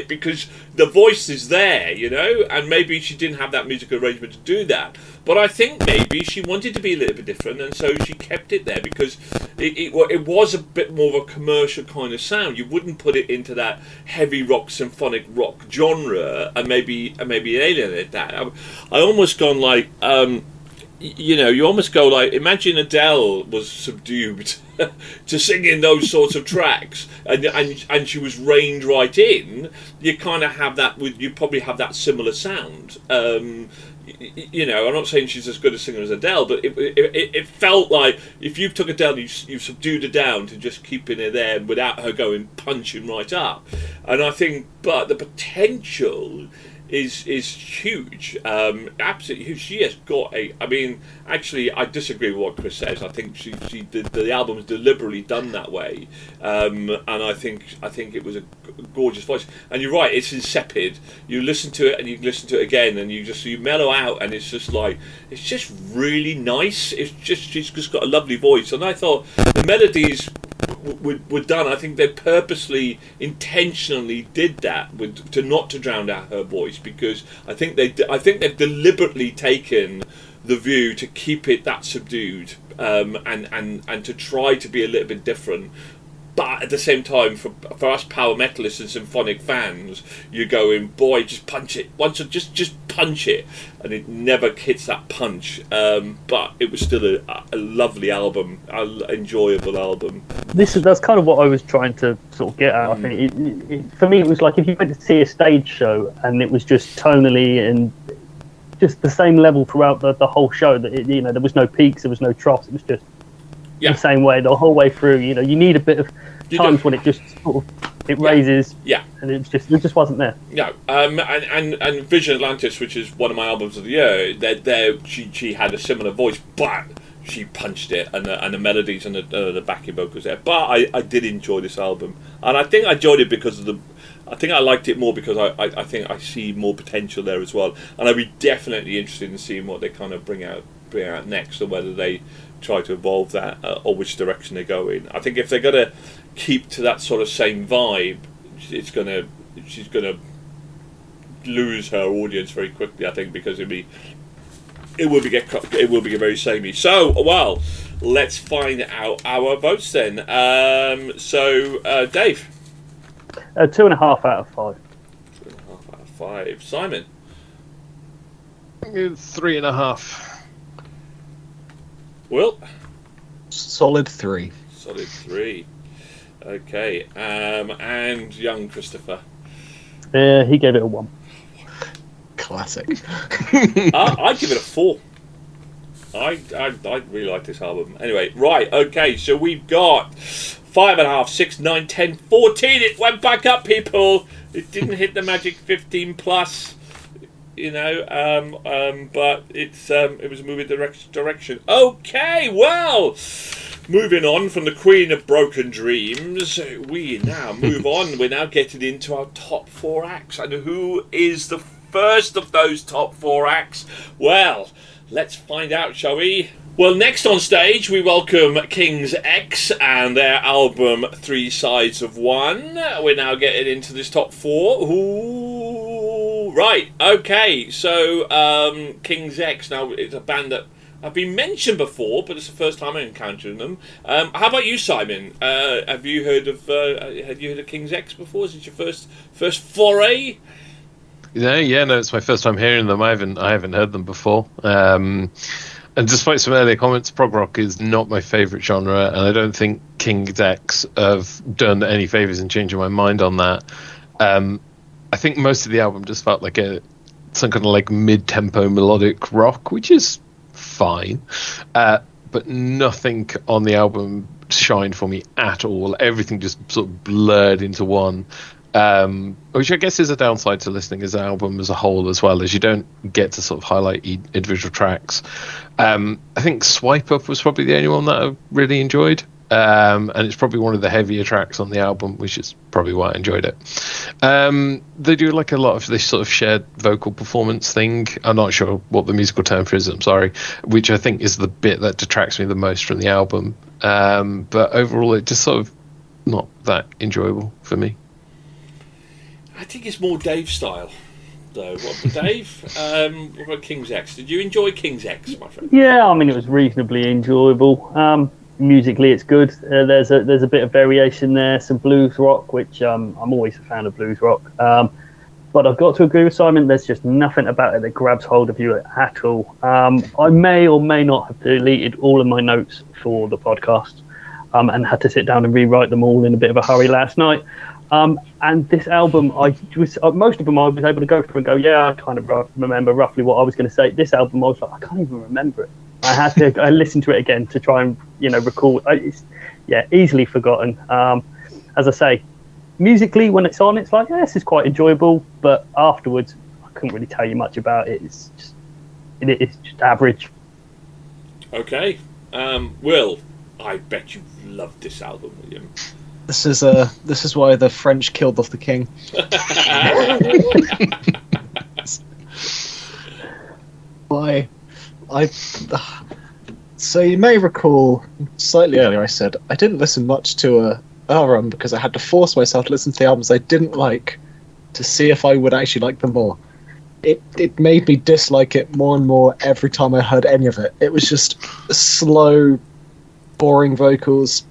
because the voice is there, you know. And maybe she didn't have that musical arrangement to do that, but I think maybe she wanted to be a little bit different, and so she kept it there because it was a bit more of a commercial kind of sound. You wouldn't put it into that heavy rock, symphonic rock genre, and maybe alienate that. I almost gone like, you know, you almost go like, imagine Adele was subdued to singing those sorts of tracks, and she was reined right in. You kind of have that you probably have that similar sound. You know, I'm not saying she's as good a singer as Adele, but it felt like if you took Adele, you subdued her down to just keeping her there without her going punching right up. And I think, but the potential is huge, absolutely huge. She has got I mean, actually, I disagree with what Chris says. I think the album's deliberately done that way, and I think it was a gorgeous voice. And you're right, it's insipid. You listen to it and you listen to it again, and you mellow out, and it's just like, it's just really nice. She's just got a lovely voice, and I thought the melodies were done. I think they purposely, intentionally did that to drown out her voice, because I think they've deliberately taken the view to keep it that subdued, and to try to be a little bit different. But at the same time, for us power metalists and symphonic fans, you're going, boy, just punch it. Just punch it. And it never hits that punch. But it was still a lovely album, an enjoyable album. That's kind of what I was trying to sort of get at. I think for me, it was like if you went to see a stage show and it was just tonally and just the same level throughout the whole show. That you know, there was no peaks, there was no troughs. It was just the same way the whole way through. You know, you need a bit of times when it just sort of raises, and it just wasn't there. No, and Vision Atlantis, which is one of my albums of the year, she had a similar voice, but she punched it, and the melodies and the backing vocals there. But I did enjoy this album, and I think I enjoyed it because of I think I liked it more because I think I see more potential there as well, and I'd be definitely interested in seeing what they kind of bring out next, or whether they try to evolve that, or which direction they go in. I think if they're going to keep to that sort of same vibe, she's gonna lose her audience very quickly. I think because it will be very samey. So, well, let's find out our votes then. So, Dave, 2.5 out of 5. 2.5 out of 5. Simon, 3.5. Will, solid 3. Solid 3. Okay, and young Christopher. He gave it a 1. Classic. I'd give it a 4. I really like this album. Anyway, right, okay, so we've got 5.5, 6, 9, 10, 14. It went back up, people. It didn't hit the magic 15 plus, you know, but it was a moving direction. Okay, well, moving on from the Queen of Broken Dreams, we now move on. We're now getting into our top 4 acts. And who is the first of those top 4 acts? Well, let's find out, shall we? Well, next on stage, we welcome King's X and their album 3 Sides of One. We're now getting into this top 4. Ooh, right, okay, so King's X, now it's a band that have been mentioned before, but it's the first time I'm encountering them. How about you, Simon? Have you heard of King's X before? Is it your first foray? No, it's my first time hearing them. I haven't heard them before. And despite some earlier comments, prog rock is not my favourite genre, and I don't think King's X have done any favours in changing my mind on that. I think most of the album just felt like some kind of like mid-tempo melodic rock, which is fine, but nothing on the album shined for me at all. Everything just sort of blurred into one. Which I guess is a downside to listening as an album as a whole, as well, as you don't get to sort of highlight individual tracks. I think Swipe Up was probably the only one that I really enjoyed, and it's probably one of the heavier tracks on the album, which is probably why I enjoyed it. They do like a lot of this sort of shared vocal performance thing. I'm not sure what the musical term for is, I'm sorry, which I think is the bit that detracts me the most from the album. But overall, it just sort of not that enjoyable for me. I think it's more Dave style, though. What, Dave? What about King's X? Did you enjoy King's X, my friend? Yeah, I mean, it was reasonably enjoyable. Musically, it's good. There's a bit of variation there, some blues rock, which I'm always a fan of blues rock. But I've got to agree with Simon. There's just nothing about it that grabs hold of you at all. I may or may not have deleted all of my notes for the podcast, and had to sit down and rewrite them all in a bit of a hurry last night. And this album, most of them I was able to go through and go, yeah, I kind of remember roughly what I was going to say. This album, I was like, I can't even remember it. I listened to it again to try and, recall. It's, easily forgotten. As I say, musically, when it's on, it's like, yeah, this is quite enjoyable. But afterwards, I couldn't really tell you much about it. It's just average. Okay. Will, I bet you loved this album, William. This is why the French killed off the king. Why? So you may recall slightly earlier I said I didn't listen much to album because I had to force myself to listen to the albums I didn't like to see if I would actually like them more. It made me dislike it more and more every time I heard any of it. It was just slow, boring vocals.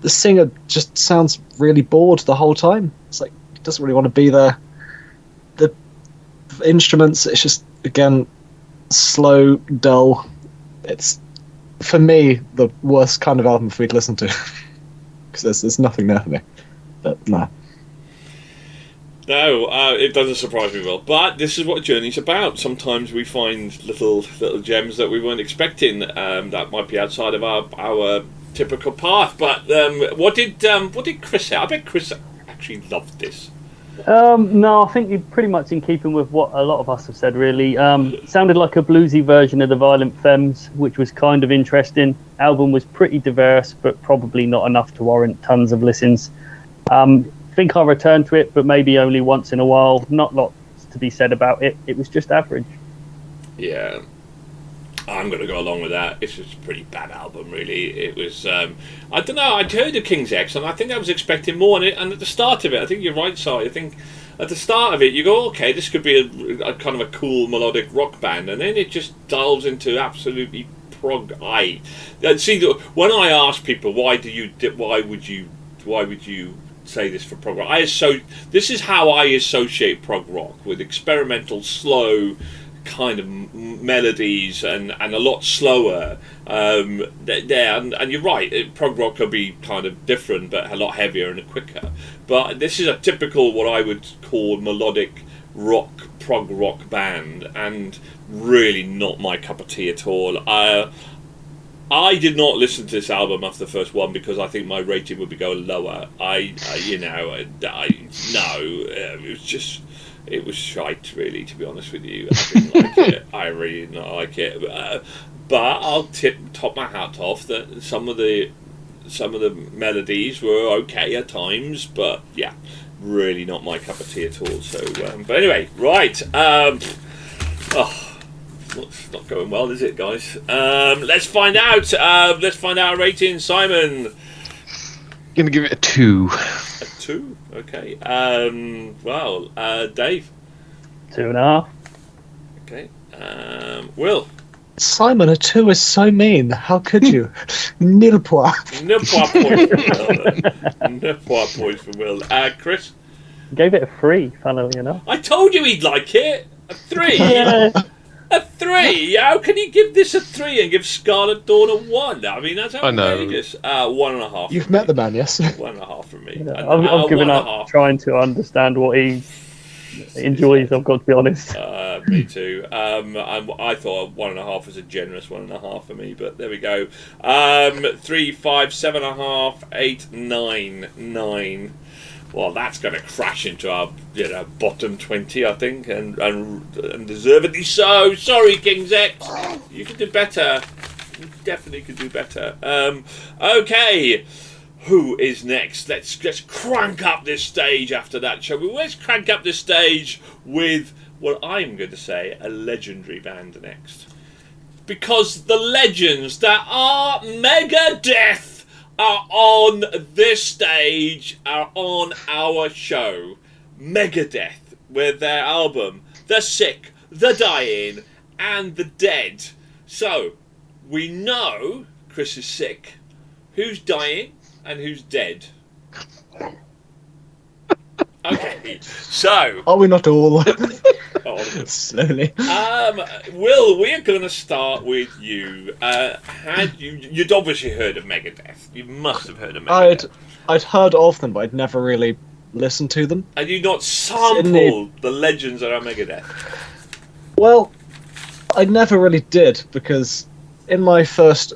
The singer just sounds really bored the whole time. It's like he doesn't really want to be there. The instruments, it's just, again, slow, dull. It's, for me, the worst kind of album for me to listen to. Because there's nothing there for me. But no. No, it doesn't surprise me, Will. But this is what Journey's about. Sometimes we find little gems that we weren't expecting that might be outside of our typical path. But what did Chris say? I bet Chris actually loved this. No, I think you're pretty much in keeping with what a lot of us have said, really. It sounded like a bluesy version of the Violent Femmes, which was kind of interesting. Album was pretty diverse, but probably not enough to warrant tons of listens. Think I'll return to it, but maybe only once in a while. Not lots to be said about it. It was just average. Yeah. I'm going to go along with that. It's just a pretty bad album, really. It was, I don't know, I'd heard of King's X, and I think I was expecting more, and at the start of it, I think you're right, Si. I think at the start of it, you go, okay, this could be a kind of a cool melodic rock band, and then it just delves into absolutely prog. See, when I ask people, why would you say this for prog rock? This is how I associate prog rock, with experimental, slow kind of melodies and a lot slower there, and you're right, prog rock could be kind of different but a lot heavier and quicker, but this is a typical what I would call melodic prog rock band, and really not my cup of tea at all. I did not listen to this album after the first one because I think my rating would be going lower. It was shite, really, to be honest with you. I didn't like it. I really did not like it. But I'll top my hat off that some of the melodies were okay at times, but yeah, really not my cup of tea at all. So, but anyway, right. It's not going well, is it, guys? Let's find out. Let's find out our rating, Simon. Gonna give it a 2. A 2, okay. Dave. 2.5. Okay. Will. Simon, a 2 is so mean. How could you? Nil point. No points for Will. No points for Will. Chris. Gave it a 3, funnily enough. I told you he'd like it. A 3. Yeah. A 3? How can you give this a 3 and give Scarlet Dorn a 1? I mean, that's outrageous. 1.5. You've met the man, yes? 1.5 from me. Yeah, I've given up trying to understand what he enjoys, I've got to be honest. Me too. I thought 1.5 was a generous 1.5 for me, but there we go. 3, 5, 7.5, 8, 9, 9. Well, that's going to crash into our bottom 20, I think, and deservedly so. Sorry, King's X. You could do better. You definitely could do better. Okay. Who is next? Let's crank up this stage after that, shall we? Let's crank up this stage with what I'm going to say, a legendary band next. Because the legends that are Megadeth are on this stage, are on our show. Megadeth, with their album The Sick, The Dying, and The Dead. So, we know Chris is sick. Who's dying and who's dead? Okay, so... Are we not all? Oh, Slowly. Will, we're going to start with you. You'd obviously heard of Megadeth. You must have heard of Megadeth. I'd heard of them, but I'd never really listened to them. And you not sampled the legends that are Megadeth? Well, I never really did, because in my first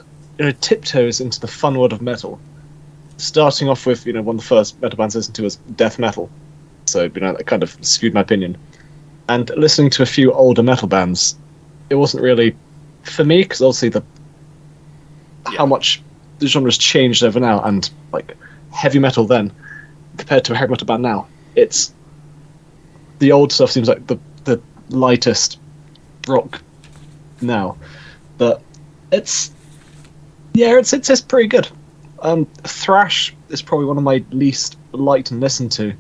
tiptoes into the fun world of metal, starting off with one of the first metal bands I listened to was death metal, so that kind of skewed my opinion. And listening to a few older metal bands, it wasn't really for me, because obviously how much the genre's changed over now, and like heavy metal then compared to a heavy metal band now, it's the old stuff seems like the lightest rock now, but it's pretty good. Thrash is probably one of my least liked and listened to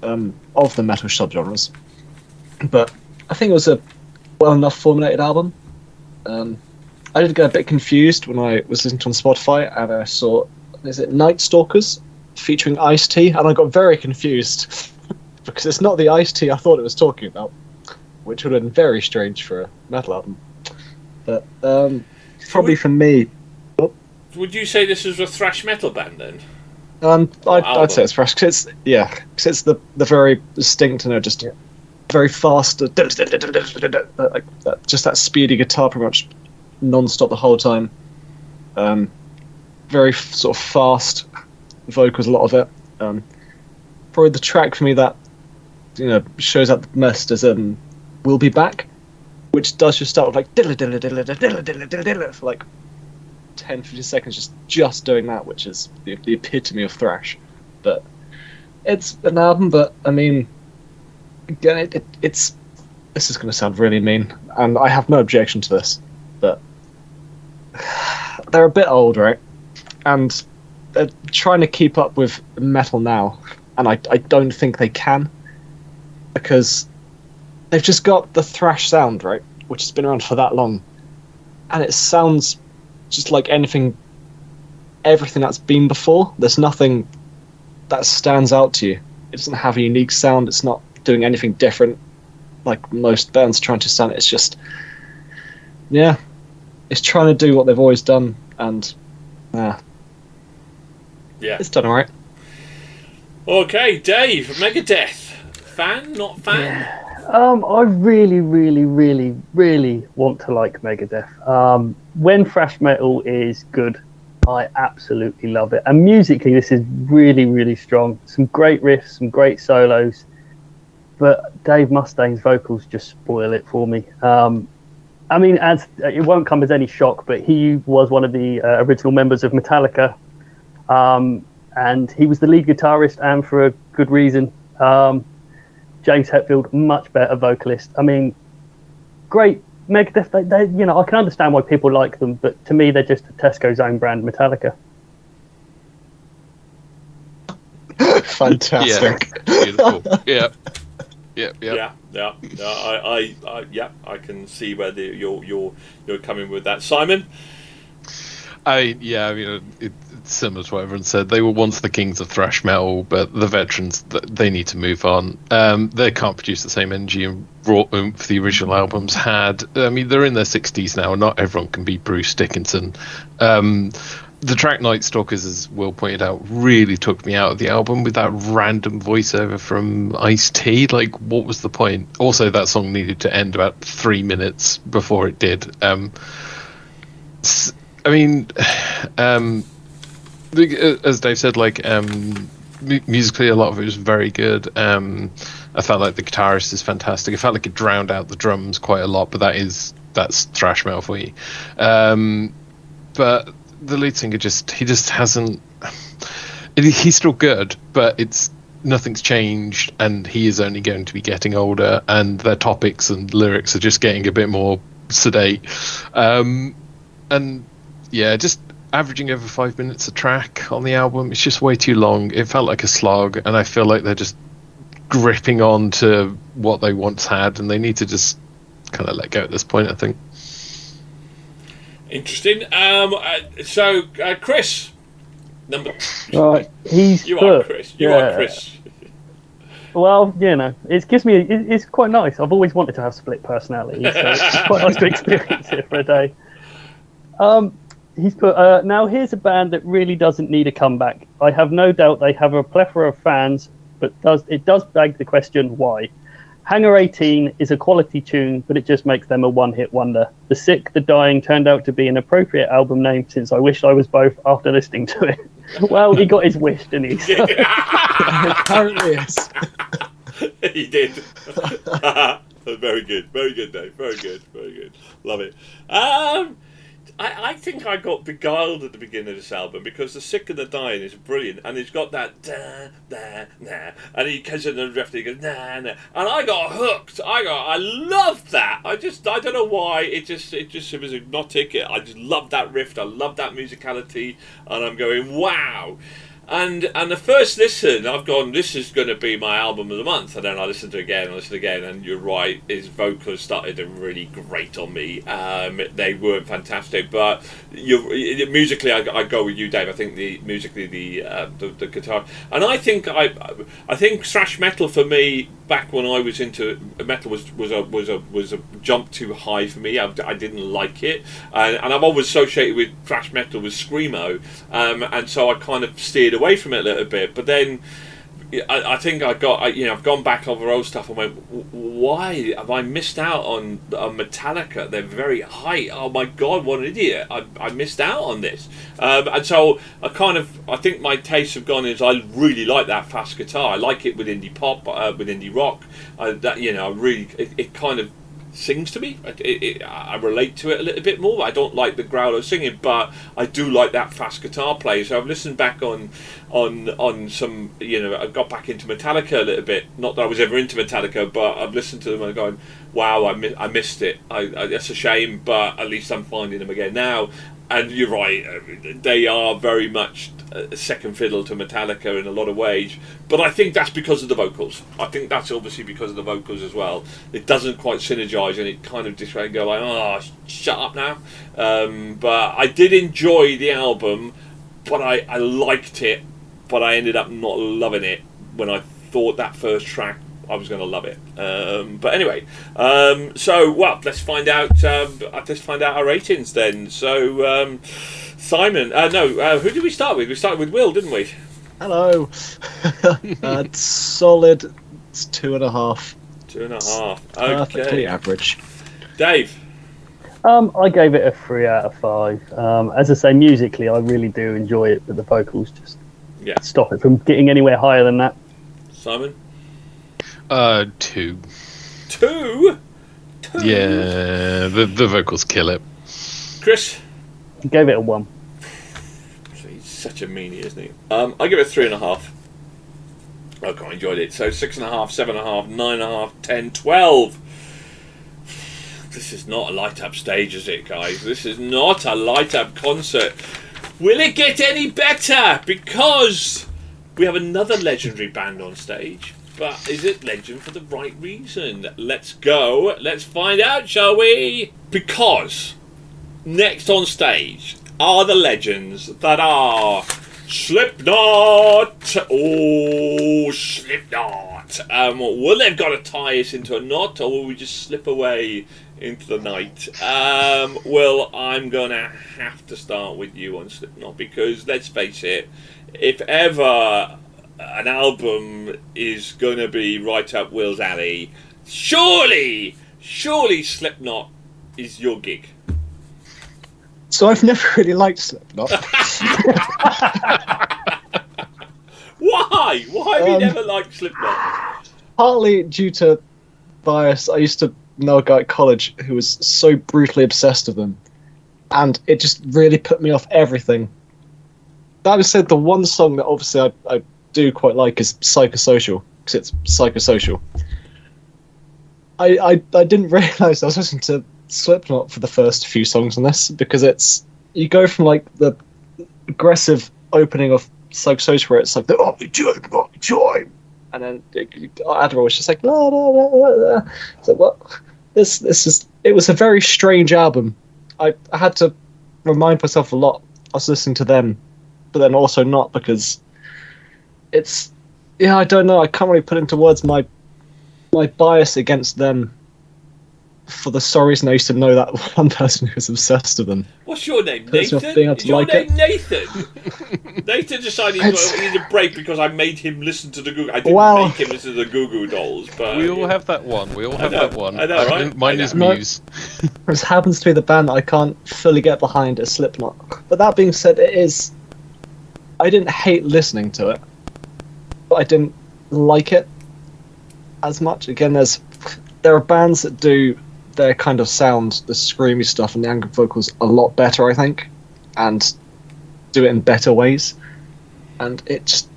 of the metal subgenres, but I think it was a well enough formulated album. I did get a bit confused when I was listening to it on Spotify and I saw, is it Night Stalkers featuring Ice-T, and I got very confused because it's not the Ice-T I thought it was talking about, which would have been very strange for a metal album. But probably for me. Would you say this is a thrash metal band then? I'd say it's thrash because it's the very distinct, just very fast, like that, just that speedy guitar, pretty much non-stop the whole time. Very sort of fast vocals, a lot of it. Probably the track for me that shows up the most is "We'll Be Back," which does just start with like for like 10-15 seconds, just doing that, which is the epitome of thrash. But it's an album, but I mean, again, it's this is going to sound really mean, and I have no objection to this, but they're a bit old, right? And they're trying to keep up with metal now, and I don't think they can, because they've just got the thrash sound, right, which has been around for that long, and it sounds just like everything that's been before. There's nothing that stands out to you. It doesn't have a unique sound. It's not doing anything different like most bands trying to sound. It's just, it's trying to do what they've always done, and it's done alright. Okay, Dave, Megadeth, fan? Not fan? I really, really, really, really want to like Megadeth. When thrash metal is good, I absolutely love it. And musically, this is really, really strong. Some great riffs, some great solos. But Dave Mustaine's vocals just spoil it for me. I mean, as it won't come as any shock, but he was one of the original members of Metallica. And he was the lead guitarist, and for a good reason. James Hetfield, much better vocalist. I mean, great. Megadeth, they, you know, I can understand why people like them, but to me, they're just a Tesco's own brand Metallica. Fantastic. Yeah, beautiful. Yeah. I can see where you're coming with that, Simon. It's similar to what everyone said. They were once the kings of thrash metal, but the veterans, they need to move on. They can't produce the same energy and raw oomph the original albums had. I mean, they're in their 60s now, and not everyone can be Bruce Dickinson. The track Night Stalkers, as Will pointed out, really took me out of the album with that random voiceover from Ice-T. Like, what was the point? Also, that song needed to end about 3 minutes before it did. As Dave said, like, musically, a lot of it was very good. I felt like the guitarist is fantastic. I felt like it drowned out the drums quite a lot, but that's thrash metal for you. But the lead singer he just hasn't. He's still good, but nothing's changed, and he is only going to be getting older, and their topics and lyrics are just getting a bit more sedate. Just averaging over 5 minutes a track on the album, it's just way too long. It felt like a slog, and I feel like they're just gripping on to what they once had, and they need to just kind of let go at this point, I think. Interesting. Chris, number. Right, you are Chris. You are Chris. Well, you know, it's quite nice. I've always wanted to have split personality, so it's quite nice to experience it for a day. He's put, now here's a band that really doesn't need a comeback. I have no doubt they have a plethora of fans, but it does beg the question, why? Hangar 18 is a quality tune, but it just makes them a one-hit wonder. The Sick, The Dying turned out to be an appropriate album name, since I wished I was both after listening to it. Well, he got his wish, didn't he? Apparently, yes. He did. Very good, Dave. Very good. Love it. I think I got beguiled at the beginning of this album because The Sick and the Dying is brilliant, and it's got that da da na, and he comes in the riff and he goes na na, and I got hooked. I loved that. I don't know why. It was hypnotic. I just loved that riff. I loved that musicality, and I'm going wow. And the first listen, I've gone, this is going to be my album of the month. And then I listened to it again, and you're right, his vocals started to really grate on me. They weren't fantastic, but musically, I go with you, Dave. I think the guitar, and I think thrash metal for me back when I was into metal was a jump too high for me. I didn't like it, and I've always associated with thrash metal with screamo, and so I kind of steered away from it a little bit. But then I think I've gone back over old stuff and went, why have I missed out on Metallica? They're very high. Oh my god, what an idiot! I missed out on this, and so I think my tastes have gone is I really like that fast guitar. I like it with indie pop, with indie rock. It kind of sings to me. I relate to it a little bit more. I don't like the growler singing, but I do like that fast guitar play. So I've listened back on some, I got back into Metallica a little bit. Not that I was ever into Metallica, but I've listened to them and going, wow, I missed it. That's a shame, but at least I'm finding them again now. And you're right, they are very much a second fiddle to Metallica in a lot of ways, but I think that's because of the vocals. I think that's obviously because of the vocals as well. It doesn't quite synergise, and it kind of just go like, oh, shut up now. But I did enjoy the album, but I liked it, but I ended up not loving it when I thought that first track I was going to love it. But anyway, let's find out. Let's find out our ratings then. So, Simon, who did we start with? We started with Will, didn't we? Hello. Solid It's 2.5. 2.5. Perfectly Okay. average. Dave. I gave it a 3 out of 5. As I say, musically, I really do enjoy it, but the vocals just Yeah. stop it from getting anywhere higher than that. Simon. 2. 2. Yeah, the vocals kill it. Chris. I gave it a 1. He's such a meanie, isn't he? I give it 3.5. I quite enjoyed it. So 6.5, 7.5, 9.5, 10, 12. This is not a light-up stage, is it, guys? This is not a light-up concert. Will it get any better? Because we have another legendary band on stage. But is it legend for the right reason? Let's go. Let's find out, shall we? Because next on stage are the legends that are Slipknot. Oh, Slipknot. Will they've got to tie us into a knot, or will we just slip away into the night? Well, I'm gonna have to start with you on Slipknot, because let's face it, if ever an album is gonna be right up Will's alley, surely Slipknot is your gig. So I've never really liked Slipknot. Why? Why have you never liked Slipknot? Partly due to bias. I used to know a guy at college who was so brutally obsessed with them, and it just really put me off everything. That was said, the one song that obviously I do quite like is Psychosocial, because it's psychosocial. I didn't realise I was listening to Slipknot for the first few songs on this, because you go from like the aggressive opening of Psychosocial where it's like the joy, and then Adderall was just like la la la la. So what? It was a very strange album. I had to remind myself a lot. I was listening to them, but then also not, because I don't know. I can't really put into words my bias against them, for the sole reason I used to know that one person who was obsessed with them. What's your name, Puts me off Nathan? being able Is to your like name it. Nathan? Nathan decided he needed a break because I made him listen to the Google. I didn't Well, make him listen to the Google Dolls, but We all have that one. We all have know, that one. I know, right? Mine I is know. Muse. This happens to be the band that I can't fully get behind as Slipknot. But that being said, I didn't hate listening to it, but I didn't like it as much. Again, there are bands that do their kind of sound, the screamy stuff and the angry vocals, a lot better, I think, and do it in better ways. And it just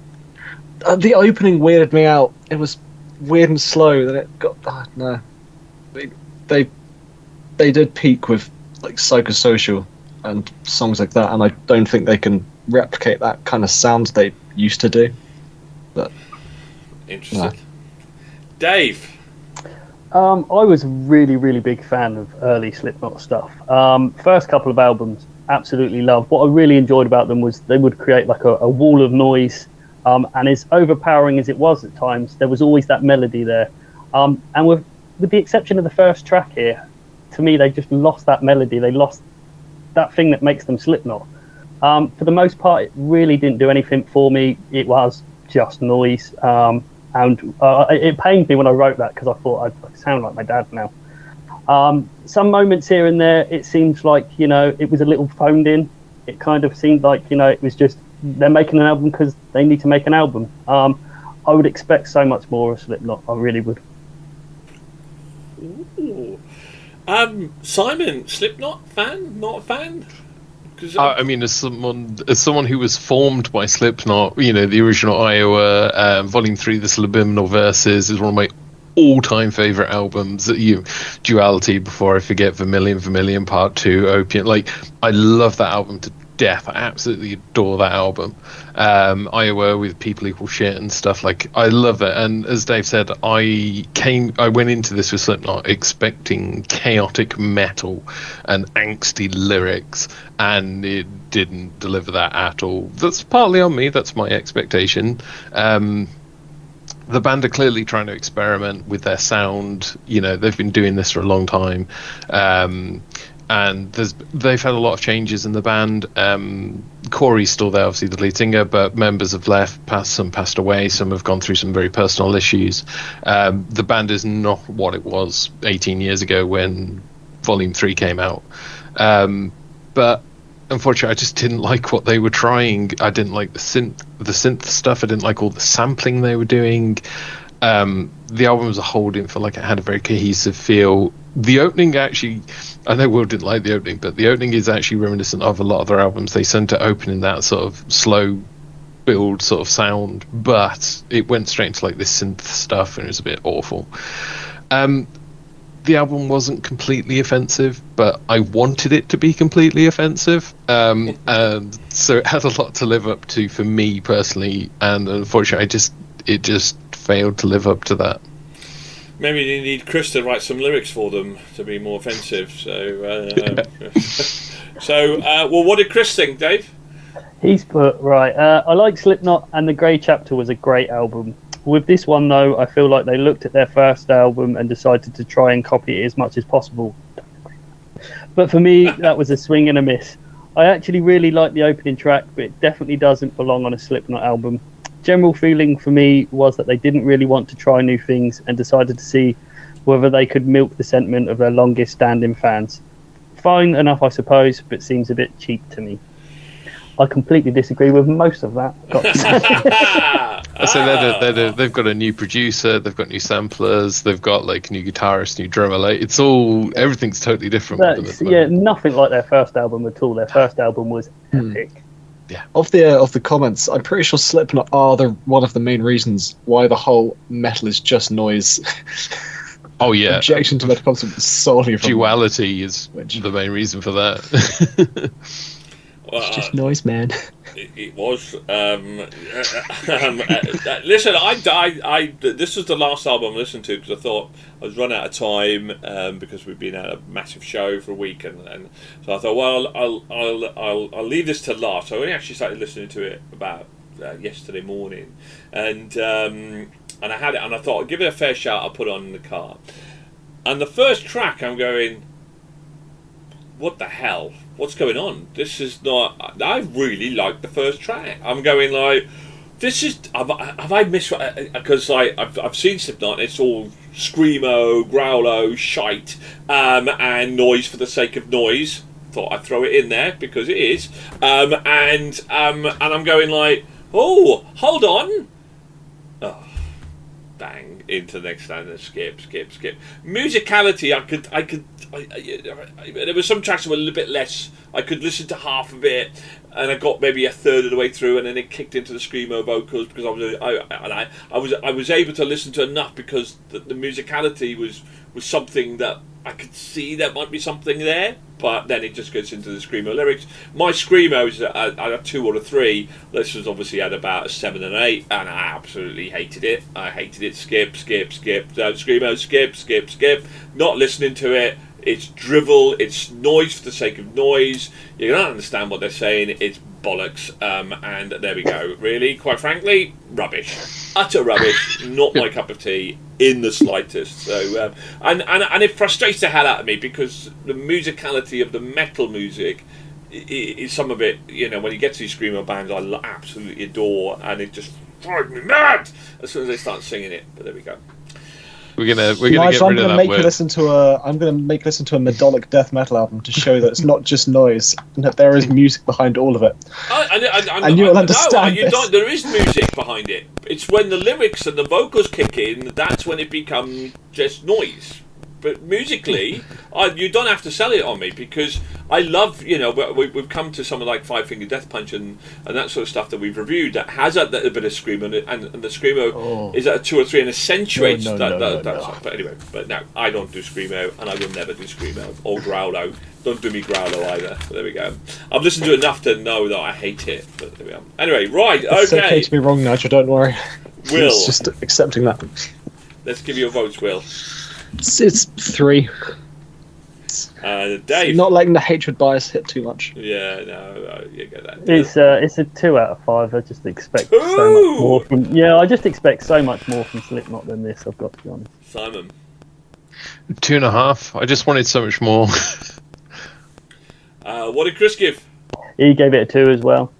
the opening weirded me out. It was weird and slow. Then it got no. They did peak with like Psychosocial and songs like that, and I don't think they can replicate that kind of sound they used to do. But interesting. No. Dave. I was a really, really big fan of early Slipknot stuff. First couple of albums, absolutely loved. What I really enjoyed about them was they would create like a wall of noise, and as overpowering as it was at times, there was always that melody there. And with the exception of the first track here, to me, they just lost that melody. They lost that thing that makes them Slipknot. For the most part, it really didn't do anything for me. It was just noise. And it pained me when I wrote that, because I thought I sound like my dad now. Some moments here and there, it seems like, it was a little phoned in. It kind of seemed like, it was just, they're making an album because they need to make an album. I would expect so much more of Slipknot. I really would. Ooh. Simon, Slipknot fan? Not a fan? I mean, as someone who was formed by Slipknot, the original Iowa, Volume 3, The Subliminal Verses, is one of my all-time favourite albums. Duality, Before I Forget, Vermilion Part 2, Opium. Like, I love that album to death. I absolutely adore that album. Iowa with People Equal Shit and stuff, like, I love it. And as Dave said, I went into this with Slipknot expecting chaotic metal and angsty lyrics, and it didn't deliver that at all. That's partly on me. That's my expectation. The band are clearly trying to experiment with their sound. They've been doing this for a long time. And they've had a lot of changes in the band. Corey's still there, obviously the lead singer, but members have left, some passed away, some have gone through some very personal issues. The band is not what it was 18 years ago when Volume 3 came out. But unfortunately, I just didn't like what they were trying. I didn't like the synth stuff. I didn't like all the sampling they were doing. The album as a whole didn't feel like it had a very cohesive feel. The opening actually, I know Will didn't like the opening, but the opening is actually reminiscent of a lot of their albums. They tend to open in that sort of slow build sort of sound, but it went straight into like this synth stuff and it was a bit awful. The album wasn't completely offensive, but I wanted it to be completely offensive, and so it had a lot to live up to for me personally, and unfortunately it just failed to live up to that. Maybe you need Chris to write some lyrics for them to be more offensive. So, well, what did Chris think, Dave? He's put, right, I like Slipknot and The Grey Chapter was a great album. With this one, though, I feel like they looked at their first album and decided to try and copy it as much as possible. But for me, that was a swing and a miss. I actually really like the opening track, but it definitely doesn't belong on a Slipknot album. General feeling for me was that they didn't really want to try new things and decided to see whether they could milk the sentiment of their longest standing fans. Fine enough, I suppose, but seems a bit cheap to me. I completely disagree with most of that. So they've got a new producer, they've got new samplers, they've got like new guitarist, new drummer. Like everything's totally different. Nothing like their first album at all. Their first album was epic. Yeah. Of the comments, I'm pretty sure Slipknot are one of the main reasons why the whole metal is just noise. Oh yeah. Objection to metal comes solely from duality is the main reason for that. Well, it's just noise, man. It was. Listen, I this was the last album I listened to because I thought I was run out of time because we've been at a massive show for a week, and so I thought, well, I'll leave this to last. So I only actually started listening to it about yesterday morning, and I had it, and I thought I'll give it a fair shout. I'll put it on in the car, and the first track I'm going, what the hell? What's going on? This is not. I really like the first track. I'm going like, this is. Have I missed? Because I've seen Slipknot. It's all screamo, growlo, shite, and noise for the sake of noise. Thought I'd throw it in there because it is. And I'm going like, oh, hold on. Oh, bang into the next standard. Skip. Musicality, I could. There were some tracks that were a little bit less. I could listen to half of it, and I got maybe a third of the way through, and then it kicked into the screamo vocals because I was able to listen to enough because the musicality was something that I could see there might be something there, but then it just goes into the screamo lyrics. My screamos are a 2 or a 3. This was obviously at about a 7 and 8, and I absolutely hated it. Skip. Screamo, skip. Not listening to it. It's drivel. It's noise for the sake of noise. You don't understand what they're saying. It's bollocks. And there we go. Really, quite frankly, rubbish. Utter rubbish. Not my cup of tea in the slightest. So, and it frustrates the hell out of me because the musicality of the metal music is some of it. You know, when you get to these screamo bands, I absolutely adore, and it just drives me mad as soon as they start singing it. But there we go. We're gonna get rid of that word. I'm gonna make you listen to a melodic death metal album to show that it's not just noise and that there is music behind all of it. And you will understand this. There is music behind it. It's when the lyrics and the vocals kick in, that's when it becomes just noise. But musically, you don't have to sell it on me because I love, we've come to something like Five Finger Death Punch and that sort of stuff that we've reviewed that has a bit of screamo and the screamo is at a 2 or 3 and accentuates that stuff. But anyway, no, I don't do screamo and I will never do screamo or growlo. Don't do me growlo either. But there we go. I've listened to enough to know that I hate it. But there we go. Anyway, right, okay. It's okay to be wrong, Nigel. Don't worry. Will, it's just accepting that. Let's give your votes, Will. It's 3. Dave, not letting the hatred bias hit too much. Yeah, no, you get that. It's a 2 out of 5. I just expect so much more from. Yeah, I just expect so much more from Slipknot than this. I've got to be honest. Simon, 2.5. I just wanted so much more. what did Chris give? He gave it a 2 as well.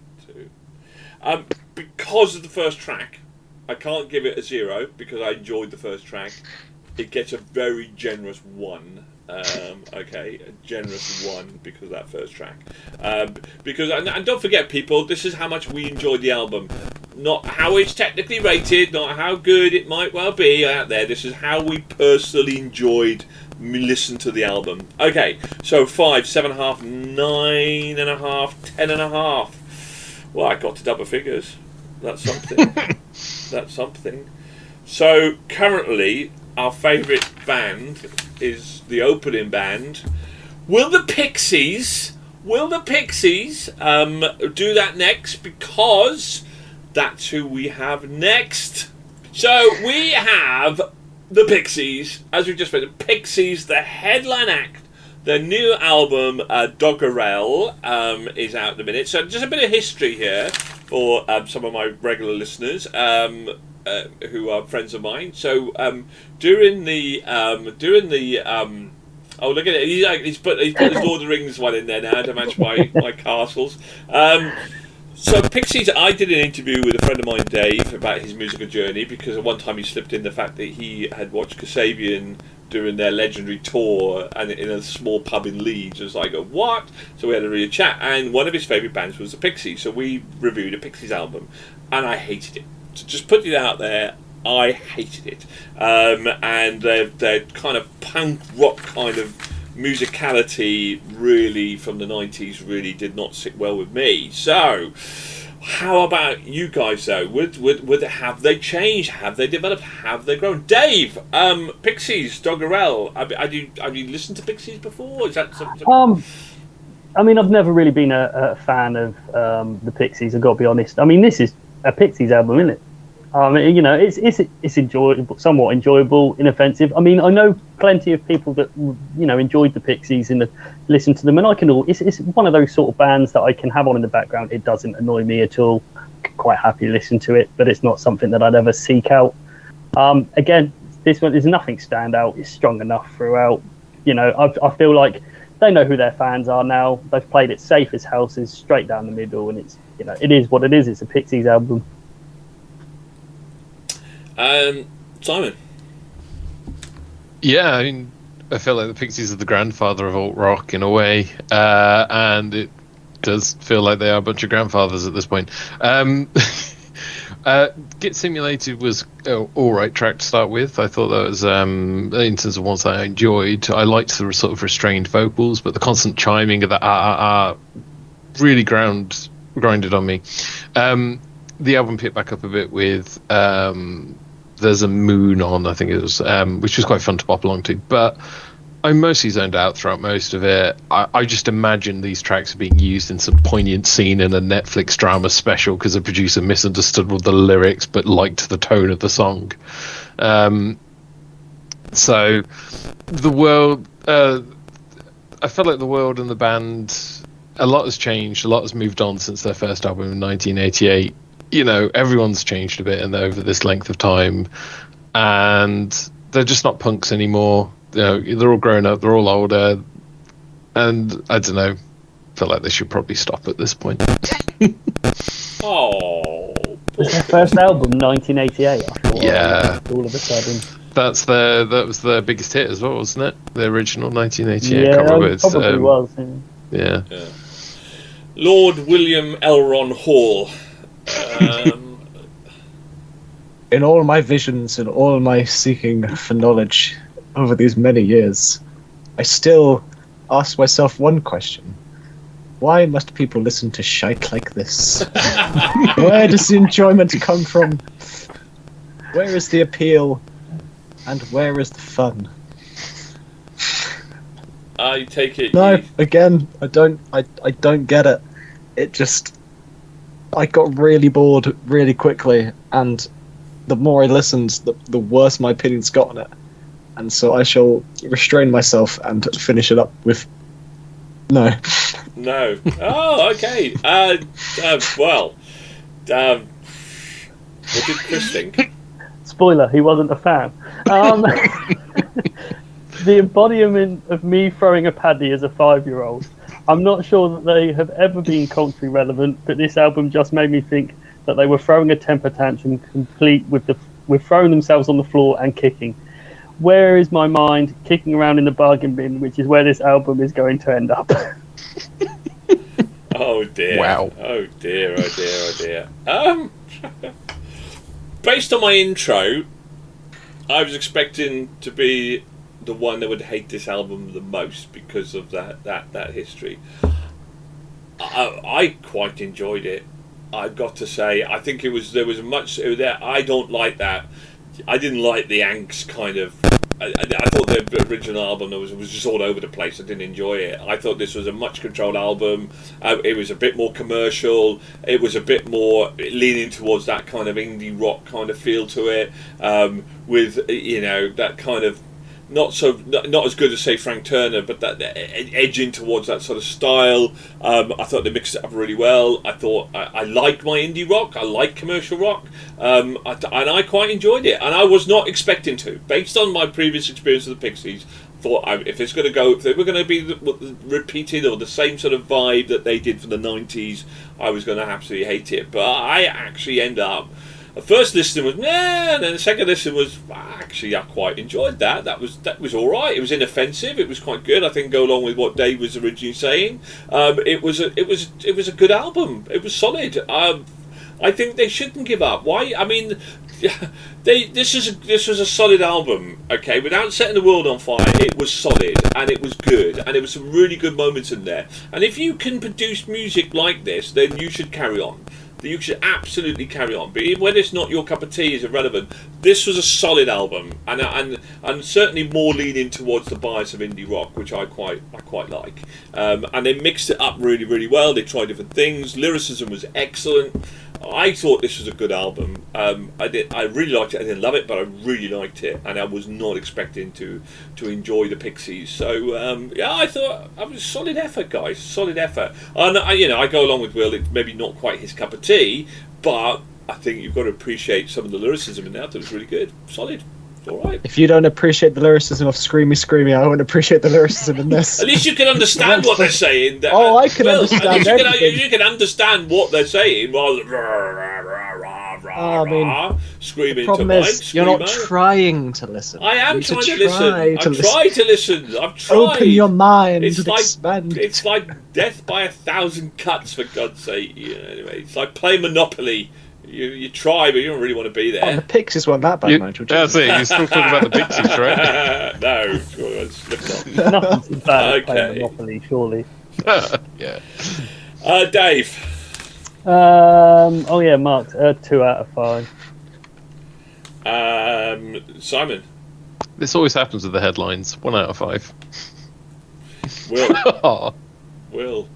Because of the first track, I can't give it a 0 because I enjoyed the first track. It gets a very generous 1. Okay, a generous 1 because of that first track. Because and don't forget, people, this is how much we enjoyed the album. Not how it's technically rated, not how good it might well be out there. This is how we personally enjoyed listen to the album. Okay, so 5, 7.5, 9.5, 10.5. Well, I got to double figures. That's something. That's something. So currently, our favourite band is the opening band. Will the Pixies do that next? Because that's who we have next. So we have the Pixies, as we just mentioned. Pixies, the headline act. Their new album, Doggerel, is out in a minute. So just a bit of history here for some of my regular listeners who are friends of mine. So during the oh, look at it! He's put his Lord of the Rings one in there now to match my castles. So Pixies, I did an interview with a friend of mine, Dave, about his musical journey, because at one time he slipped in the fact that he had watched Kasabian during their legendary tour and in a small pub in Leeds. It was like, what? So we had a real chat, and one of his favourite bands was the Pixies, so we reviewed a Pixies album, and I hated it. So just putting it out there, I hated it. And their kind of punk rock kind of musicality really from the 90s really did not sit well with me. So how about you guys though? Would have they changed? Have they developed? Have they grown? Dave, Pixies, Doggerel. Have you listened to Pixies before? Is that something? I mean, I've never really been a fan of the Pixies. I've got to be honest. I mean, this is a Pixies album, isn't it? You know, it's enjoyable, somewhat enjoyable, inoffensive. I mean, I know plenty of people that enjoyed the Pixies and listened to them, and I can it's one of those sort of bands that I can have on in the background. It doesn't annoy me at all. Quite happy to listen to it, but it's not something that I'd ever seek out. Again, this one, there's nothing stand out. It's strong enough throughout. You know, I feel like they know who their fans are now. They've played it safe as houses, straight down the middle, and it is what it is. It's a Pixies album. Simon. Yeah, I mean, I feel like the Pixies are the grandfather of alt rock in a way, and it does feel like they are a bunch of grandfathers at this point. Get Simulated was an alright track to start with. I thought that was, in terms of ones that I enjoyed, I liked the sort of restrained vocals, but the constant chiming of the really grinded on me. The album picked back up a bit with There's a Moon on, I think it was, which was quite fun to pop along to, but I mostly zoned out throughout most of it. I just imagine these tracks are being used in some poignant scene in a Netflix drama special because the producer misunderstood all the lyrics but liked the tone of the song. So the world, I felt like the world and the band, a lot has changed, a lot has moved on since their first album in 1988. You know, everyone's changed a bit over this length of time, and they're just not punks anymore. You know, they're all grown up, they're all older, and I don't know, feel like they should probably stop at this point. Oh, was their first album 1988? I thought, yeah, all of a sudden. That was their biggest hit as well, wasn't it? The original 1988. Yeah, I can't remember. probably was. Yeah. Lord William Elron Hall. In all my visions and all my seeking for knowledge over these many years, I still ask myself one question. Why must people listen to shite like this? Where does the enjoyment come from? Where is the appeal? And where is the fun? I take it. No, again, I don't get it. It just, I got really bored really quickly, and the more I listened, the worse my opinions got on it. And so I shall restrain myself and finish it up with no. No. Oh, okay. Well, what did Chris think? Spoiler, he wasn't a fan. The embodiment of me throwing a paddy as a 5-year-old. I'm not sure that they have ever been culturally relevant, but this album just made me think that they were throwing a temper tantrum complete with throwing themselves on the floor and kicking. Where is my mind kicking around in the bargain bin, which is where this album is going to end up? Oh dear. Wow. Oh dear, oh dear, oh dear. Based on my intro, I was expecting to be the one that would hate this album the most because of that history. I quite enjoyed it. I've got to say, I think there was much there. I don't like that. I didn't like the angst kind of. I thought the original album was just all over the place. I didn't enjoy it. I thought this was a much controlled album. It was a bit more commercial. It was a bit more leaning towards that kind of indie rock kind of feel to it, with that kind of not as good as say Frank Turner, but that edging towards that sort of style. I thought they mixed it up really well. I thought I like my indie rock. I like commercial rock, and I quite enjoyed it. And I was not expecting to, based on my previous experience with the Pixies. Thought if they were going to be repeated or the same sort of vibe that they did for the '90s, I was going to absolutely hate it. But I actually end up. The first listen was and then the second listen was actually I quite enjoyed that. That was all right. It was inoffensive. It was quite good. I think go along with what Dave was originally saying. It was a good album. It was solid. I think they shouldn't give up. Why? I mean, this was a solid album. Okay, without setting the world on fire, it was solid and it was good and there was some really good moments in there. And if you can produce music like this, then you should carry on. You should absolutely carry on, but even when it's not your cup of tea is irrelevant. This was a solid album, and certainly more leaning towards the bias of indie rock, which I quite like. And they mixed it up really, really well. They tried different things. Lyricism was excellent. I thought this was a good album. I really liked it. I didn't love it, but I really liked it, and I was not expecting to enjoy the Pixies. So I thought it was solid effort, guys. Solid effort. And I go along with Will. It's maybe not quite his cup of tea, but I think you've got to appreciate some of the lyricism in that. It was really good. Solid. All right. If you don't appreciate the lyricism of Screamy Screamy, I won't appreciate the lyricism in this. At least you can understand what they're saying. I can understand everything. You can understand what they're saying rather than screaming the problem to is, you're not trying to listen. I am trying to listen. I've tried to listen. I've tried. Open your mind and expand. It's like death by 1,000 cuts, for God's sake. Anyway, it's like playing Monopoly. You try, but you don't really want to be there. Oh, the Pixies weren't that bad, Nigel. That's it. You're still talking about the Pixies, right? No, Slipknot. Nothing bad playing Monopoly, surely. Yeah. Dave. Mark. 2 out of 5. Simon. This always happens with the headlines. 1 out of 5. Will. Will.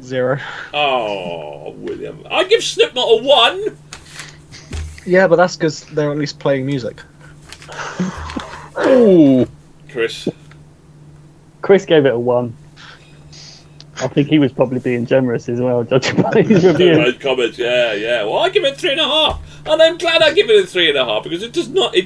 0. Oh, William. I give Slipknot a 1. Yeah, but that's because they're at least playing music. Ooh. Chris gave it a 1. I think he was probably being generous as well, judging by his review. Right comments, yeah. Well, I give it 3.5, and I'm glad I give it a 3.5 because it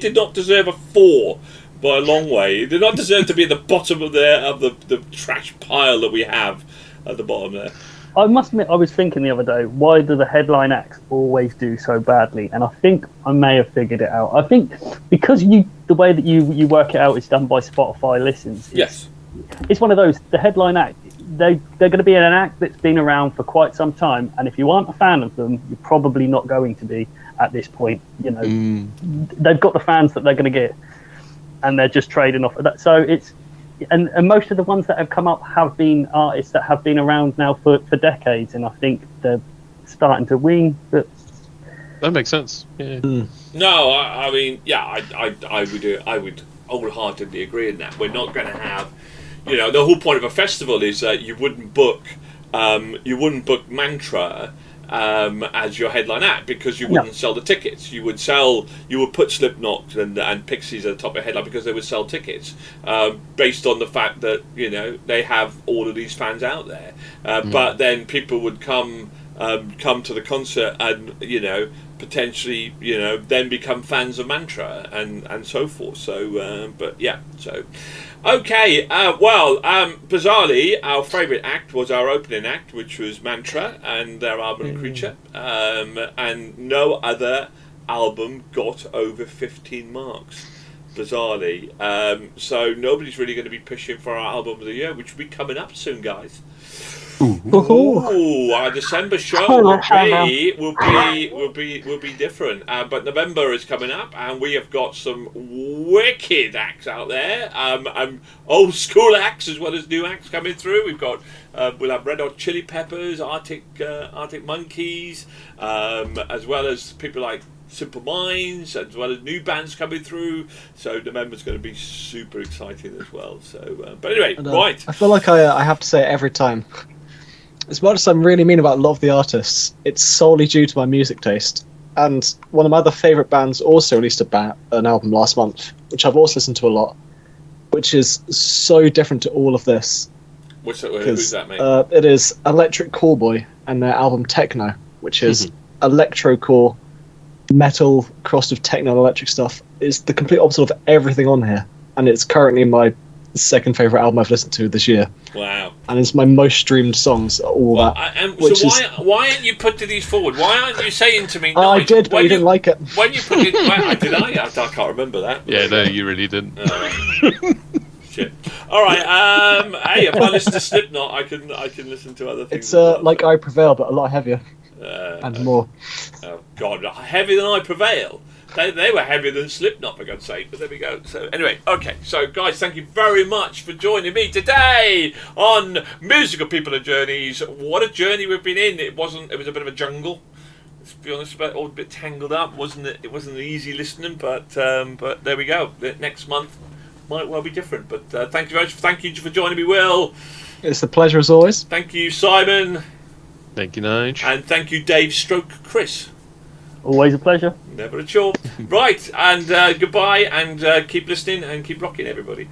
did not deserve a 4 by a long way. It did not deserve to be at the bottom of the trash pile that we have at the bottom there. I must admit, I was thinking the other day, why do the headline acts always do so badly? And I think I may have figured it out. I think because the way that you work it out is done by Spotify listens. Yes. It's one of those, the headline act, they're going to be in an act that's been around for quite some time, and if you aren't a fan of them, you're probably not going to be at this point. They've got the fans that they're going to get, and they're just trading off of that. So it's, and most of the ones that have come up have been artists that have been around now for decades, and I think they're starting to wean. But that makes sense. Yeah. No, I mean, yeah, I would wholeheartedly agree in that. We're not going to have, the whole point of a festival is that you wouldn't book Manntra as your headline act because you wouldn't sell the tickets. You would put Slipknot and Pixies at the top of the headline because they would sell tickets based on the fact that they have all of these fans out there. But then people would come come to the concert and potentially then become fans of Manntra and so forth. So but yeah, so okay, bizarrely our favourite act was our opening act, which was Manntra and their album Creature, and no other album got over 15 marks, bizarrely. So nobody's really going to be pushing for our album of the year, which will be coming up soon, guys. Ooh, our December show will be different. But November is coming up, and we have got some wicked acts out there. Old school acts as well as new acts coming through. We've got we'll have Red Hot Chili Peppers, Arctic Monkeys, as well as people like Simple Minds, as well as new bands coming through. So November's going to be super exciting as well. So, but anyway, right. I feel like I have to say it every time. As much as I'm really mean about a lot of the artists, it's solely due to my music taste. And one of my other favourite bands also released an album last month, which I've also listened to a lot, which is so different to all of this. Who's that, mate? It is Electric Callboy and their album Techno, which is electrocore metal crossed with techno and electric stuff. It's the complete opposite of everything on here, and it's currently my second favourite album I've listened to this year. Wow. And it's my most streamed songs, so why aren't you putting these forward? Why aren't you saying to me, I did, but you didn't like it. When you put it... I can't remember that. Yeah, no, you really didn't. Shit. Alright, hey, if I listen to Slipknot, I can listen to other things. It's like I Prevail, but a lot heavier. And more. Oh, God, heavier than I Prevail? They were heavier than Slipknot, for God's sake, but there we go. So anyway, okay, so guys, thank you very much for joining me today on Musical People and Journeys. What a journey we've been in. It was a bit of a jungle, let's be honest, about all a bit tangled up, wasn't it? It wasn't easy listening, but there we go. The next month might well be different, but thank you very much. Thank you for joining me, Will. It's a pleasure as always. Thank you, Simon. Thank you, Nige. And thank you, Dave Stroke Chris. Always a pleasure. Never a chore. Right, and goodbye, and keep listening and keep rocking, everybody.